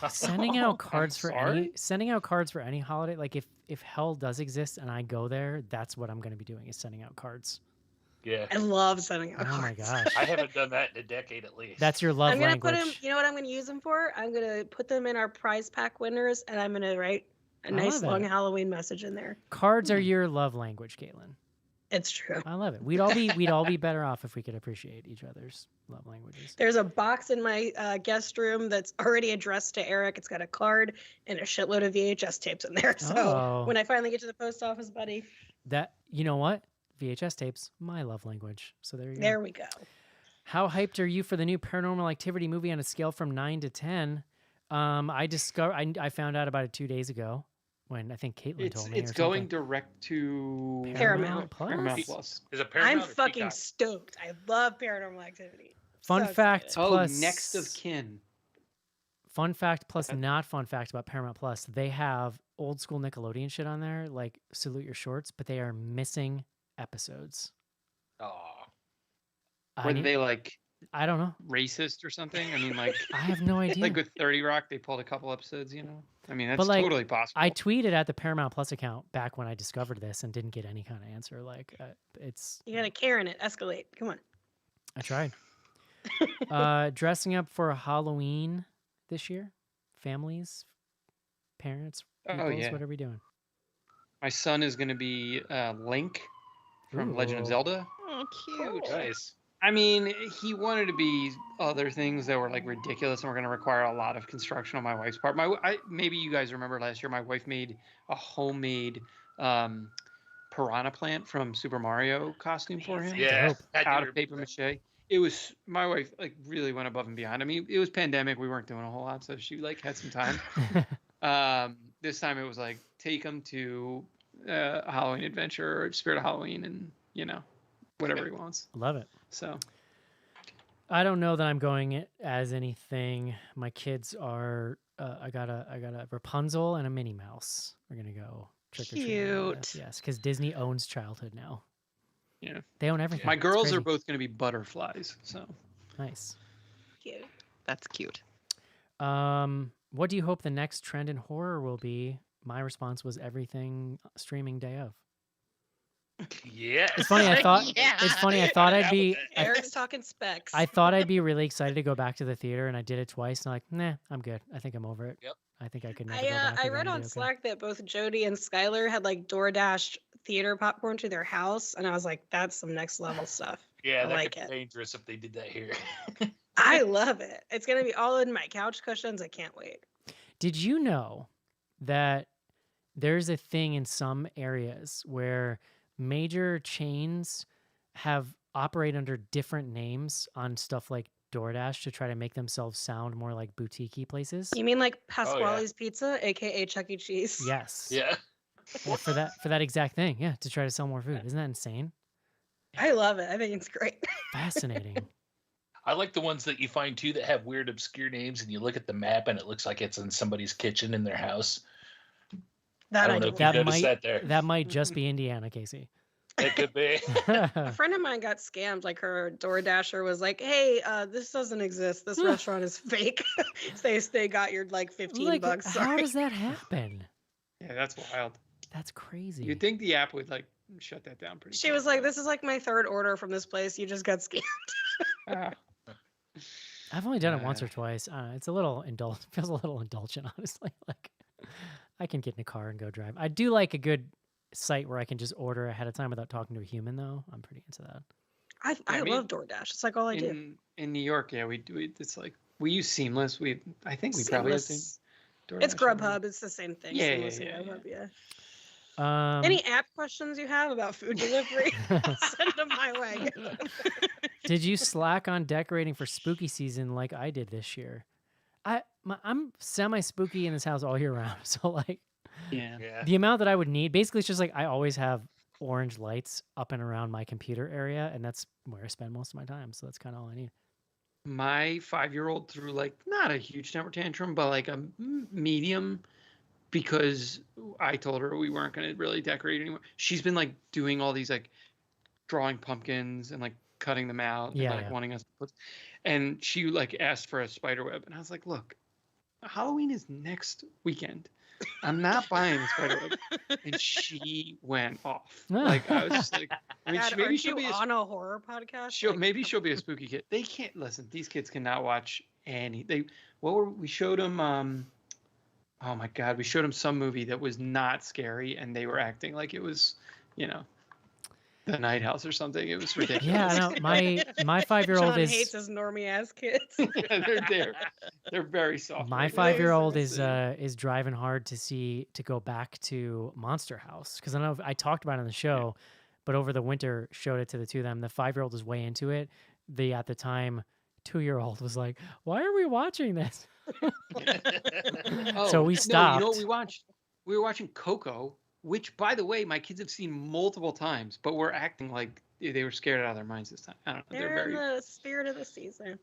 Sending out cards for sorry? any holiday, like if hell does exist and I go there, that's what I'm going to be doing, is sending out cards. Yeah. I love sending out Oh cards. my gosh. I haven't done that in a decade at least. That's your love I'm gonna language. put them. You know what I'm gonna use them for? I'm gonna put them in our prize pack winners, and I'm gonna write a I nice love long it. Halloween message in there. Cards are your love language, Caitlin. It's true. I love it. We'd all be better off if we could appreciate each other's love languages. There's a box in my guest room that's already addressed to Eric. It's got a card and a shitload of VHS tapes in there. So Oh. when I finally get to the post office, buddy, That, you know what? VHS tapes, my love language. So there you go. there we go. How hyped are you for the new Paranormal Activity movie on a scale from 9 to 10? I found out about it 2 days ago when I think Caitlin told me. It's or going something. direct to Paramount Plus. Paramount Plus. Is it Paramount I'm or fucking Peacock? stoked. I love Paranormal Activity. Fun So fact excited. plus Next of kin. Fun fact plus not fun fact about Paramount Plus. They have old school Nickelodeon shit on there, like Salute Your Shorts, but they are missing episodes. Oh, Were they like I don't know. racist or something? I mean, like I have no idea. like with 30 Rock, they pulled a couple episodes, you know? I mean, that's But, like, totally possible. I tweeted at the Paramount Plus account back when I discovered this and didn't get any kind of answer. Like, it's. You got to Karen it. Escalate. Come on. I tried. Dressing up for Halloween this year, families, parents, peoples, what are we doing? My son is going to be Link from Legend of Ooh. Zelda. Oh, cute. nice. I mean, he wanted to be other things that were like ridiculous and were going to require a lot of construction on my wife's part. Maybe you guys remember last year, my wife made a homemade piranha plant from Super Mario costume for him. Yeah, Out of paper mache. It was, my wife like really went above and beyond. I mean, it was pandemic. We weren't doing a whole lot. So she like had some time. This time it was like, take him to Halloween Adventure or Spirit of Halloween and, you know, whatever he wants. Love it. So I don't know that I'm going it as anything. My kids are. I got a Rapunzel and a Minnie Mouse. We're gonna go trick or treat. Cute. Yes, because Disney owns childhood now. Yeah, they own everything. My It's girls crazy. are both going to be butterflies. So nice. Cute. That's cute. What do you hope the next trend in horror will be? My response was everything streaming day of. Yeah. It's funny. I thought. Yeah. It's funny. I thought I'd be. Eric's talking specs. I thought I'd be really excited to go back to the theater, and I did it twice. And I'm like, nah, I'm good. I think I'm over it. Yep. I think I could never go back. I again read and on be okay. Slack that both Jody and Skylar had like DoorDash theater popcorn to their house, and I was like, that's some next level stuff. Yeah, I that like could it. be dangerous if they did that here. I love it. It's gonna be all in my couch cushions. I can't wait. Did you know that there's a thing in some areas where major chains have operate under different names on stuff like DoorDash to try to make themselves sound more like boutique-y places? You mean like Pasquale's Pizza, aka Chuck E. Cheese? Yes. Yeah. Yeah, for that exact thing. Yeah, to try to sell more food. Isn't that insane? I love it. I think it's great. Fascinating. I like the ones that you find too that have weird, obscure names, and you look at the map and it looks like it's in somebody's kitchen in their house. That I don't know if you noticed that there. That might just be Indiana, Casey. It could be. A friend of mine got scammed. Like her DoorDasher was like, "Hey, this doesn't exist. This restaurant is fake." They got your like 15 bucks. Sorry. How does that happen? yeah, that's wild. That's crazy. You'd think the app would like shut that down pretty. She was like, "This is like my third order from this place. You just got scammed." quick. I've only done it once or twice. It's a little feels a little indulgent, honestly. Like I can get in a car and go drive. I do like a good site where I can just order ahead of time without talking to a human, though. I'm pretty into that. I love DoorDash. It's like all I do. In New York, yeah, we do. It's like we use Seamless. I think we probably have Seamless. DoorDash. It's Grubhub. It's the same thing. Yeah, Seamless yeah, and yeah, Grubhub, yeah. Any app questions you have about food delivery? Send them my way. Did you slack on decorating for spooky season like I did this year? I'm semi spooky in this house all year round, so like Yeah. the amount that I would need basically it's just like I always have orange lights up and around my computer area, and that's where I spend most of my time. So that's kind of all I need. My 5-year-old threw like not a huge temper tantrum, but like a medium, because I told her we weren't going to really decorate anymore. She's been like doing all these like drawing pumpkins and like cutting them out and like wanting us to put, and she like asked for a spider web, and I was like, look, Halloween is next weekend. I'm not buying a spider web. And she went off. Like I was just like, I mean, God, maybe aren't she'll you be on a horror podcast. she'll be a spooky kid. They can't listen. These kids cannot watch any. We showed them. Oh my God, we showed them some movie that was not scary, and they were acting like it was, you know, The Night House or something. It was ridiculous. Yeah, I know. My 5-year-old John is hates his normie ass kids. They're very soft. my 5-year-old is driving hard to go back to Monster House, because I know I talked about it on the show, but over the winter showed it to the two of them. The 5-year-old is way into it. The at the time 2-year-old was like, "Why are we watching this?" So we stopped. You know what we watched? We were watching Coco, which, by the way, my kids have seen multiple times, but we're acting like they were scared out of their minds this time. I don't know. They're They're in very the spirit of the season.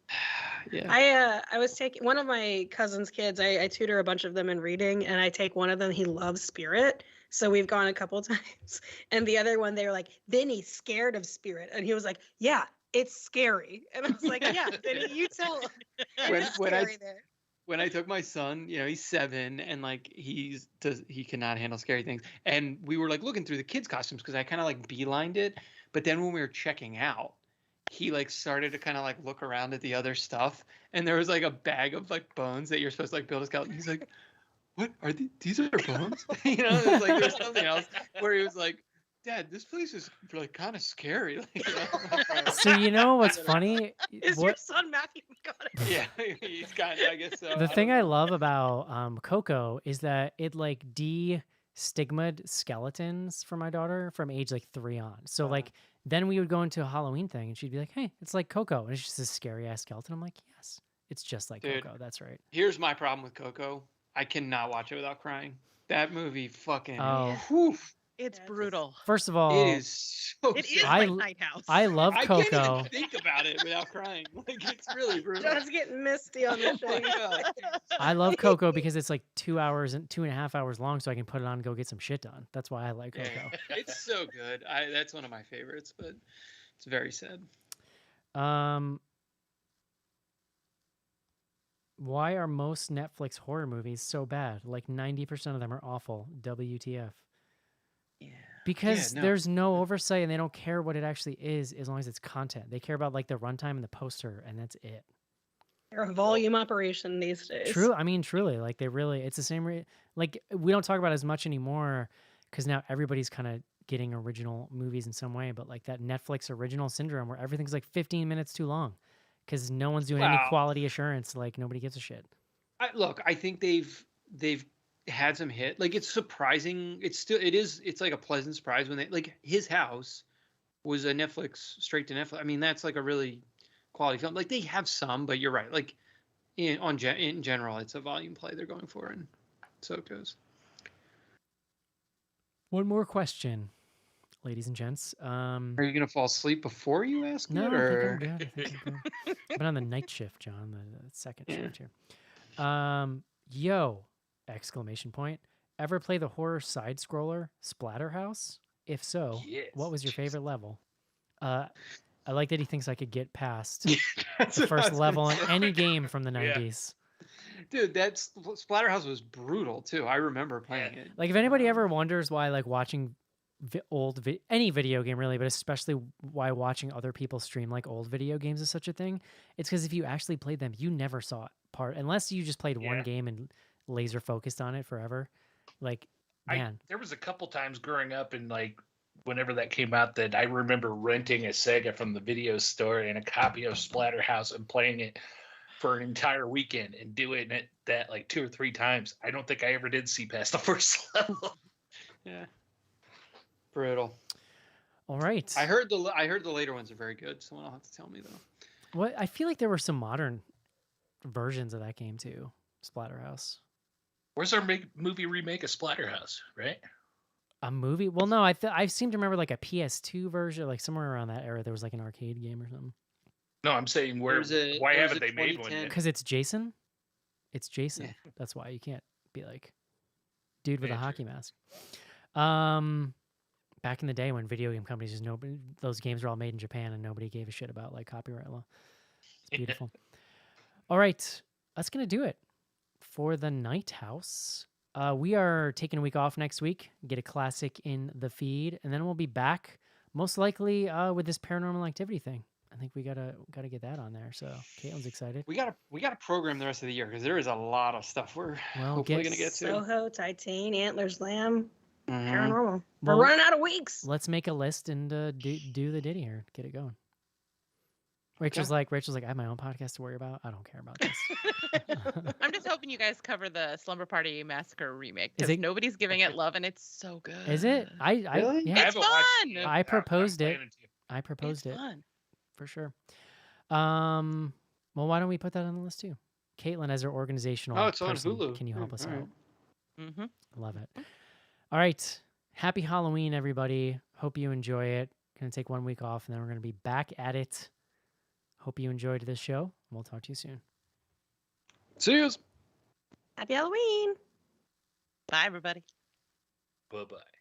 yeah. I was taking one of my cousin's kids. I tutor a bunch of them in reading, and I take one of them. He loves Spirit, so we've gone a couple times. And the other one, they were like, Vinny's scared of Spirit, and he was like, yeah, it's scary. And I was like, yeah, Vinny, you tell him. It's scary there. When I took my son, he's 7 and like he cannot handle scary things. And we were like looking through the kids' costumes because I kind of like beelined it. But then when we were checking out, he like started to kind of like look around at the other stuff, and there was like a bag of like bones that you're supposed to like build a skeleton. He's like, "What are these? Are bones?" It's like there's something else where he was like, "Dad, this place is like kind of scary." Like, So what's funny? Is your son Matthew McConaughey? Yeah, he's kind of. I guess so. The thing I love about Coco is that it like de-stigma'd skeletons for my daughter from age like 3 on. So like then we would go into a Halloween thing and she'd be like, "Hey, it's like Coco," and it's just this scary ass skeleton. I'm like, "Yes, it's just like Dude, Coco. That's right." Here's my problem with Coco. I cannot watch it without crying. That movie fucking. Oh. Whew. It's brutal. First of all, It is so. It is sad. like Night House. I love I Coco. can't even think about it without crying. Like it's really brutal. John's getting misty on the Oh my show. God. I love Coco because it's like 2 hours and 2.5 hours long, so I can put it on and go get some shit done. That's why I like Coco. Yeah, it's so good. That's one of my favorites, but it's very sad. Why are most Netflix horror movies so bad? Like 90% of them are awful. WTF? Yeah. Because Yeah, no. there's no oversight and they don't care what it actually is as long as it's content. They care about like the runtime and the poster, and that's it. They're a volume operation these days. True. I mean, truly, like they really, it's the same. Like we don't talk about it as much anymore because now everybody's kind of getting original movies in some way. But like that Netflix original syndrome where everything's like 15 minutes too long because no one's doing any Wow. quality assurance. Like nobody gives a shit. Look, I think they've had some hit. Like it's surprising. It's like a pleasant surprise when they like His House was a Netflix straight to Netflix. I mean, that's like a really quality film. Like they have some, but you're right. Like in general, it's a volume play they're going for, and so it goes. One more question, ladies and gents. Are you gonna fall asleep before you ask No, it, I or think I'm good. I think I'm good. I've been on the night shift, John, the second Yeah. shift here. Yo! Exclamation point. Ever play the horror side scroller Splatterhouse? If so, what was your favorite level? I like that he thinks I could get past That's the what I first was level gonna in say. any game from the Yeah. 90s. Dude, that's Splatterhouse was brutal too. I remember playing it. Like if anybody ever wonders why like watching any video game really, but especially why watching other people stream like old video games is such a thing, it's because if you actually played them, you never saw it unless you just played one game and laser focused on it forever. Like, man. There was a couple times growing up and like whenever that came out that I remember renting a Sega from the video store and a copy of Splatterhouse and playing it for an entire weekend and doing it that like 2 or 3 times. I don't think I ever did see past the first level. Yeah. Brutal. All right. I heard the later ones are very good. Someone will have to tell me though. What I feel like there were some modern versions of that game too. Splatterhouse. Where's our movie remake of Splatterhouse, right? A movie? Well, no, I seem to remember like a PS2 version, like somewhere around that era. There was like an arcade game or something. No, I'm saying why haven't they made one yet? Because it's Jason. It's Jason. Yeah. That's why you can't be like dude with Yeah, a true. hockey mask. Back in the day when video game companies just those games were all made in Japan and nobody gave a shit about like copyright law. It's beautiful. All right, that's gonna do it for the Night House. We are taking a week off next week. Get a classic in the feed, and then we'll be back most likely with this Paranormal Activity thing. I think we gotta get that on there. So Caitlin's excited. We gotta program the rest of the year because there is a lot of stuff we're hopefully gonna get to. Soho, Titan, Antlers, Lamb, Mhm. Paranormal. Well, We're running out of weeks. Let's make a list and do the ditty here. Get it going. Rachel's like, I have my own podcast to worry about. I don't care about this. I'm just hoping you guys cover the Slumber Party Massacre remake Is because it- nobody's giving it love and it's so good. Is it? Really? Yeah. It's haven't watched fun. it. I proposed I'm it. planning to. I proposed It's it fun. for sure. Well, why don't we put that on the list too? Caitlin, as our organizational Oh, it's on person, Hulu. can you help us All right. out? Mm-hmm. Love it. All right. Happy Halloween, everybody. Hope you enjoy it. Going to take 1 week off, and then we're going to be back at it. Hope you enjoyed this show. We'll talk to you soon. See you. Happy Halloween. Bye, everybody. Bye-bye.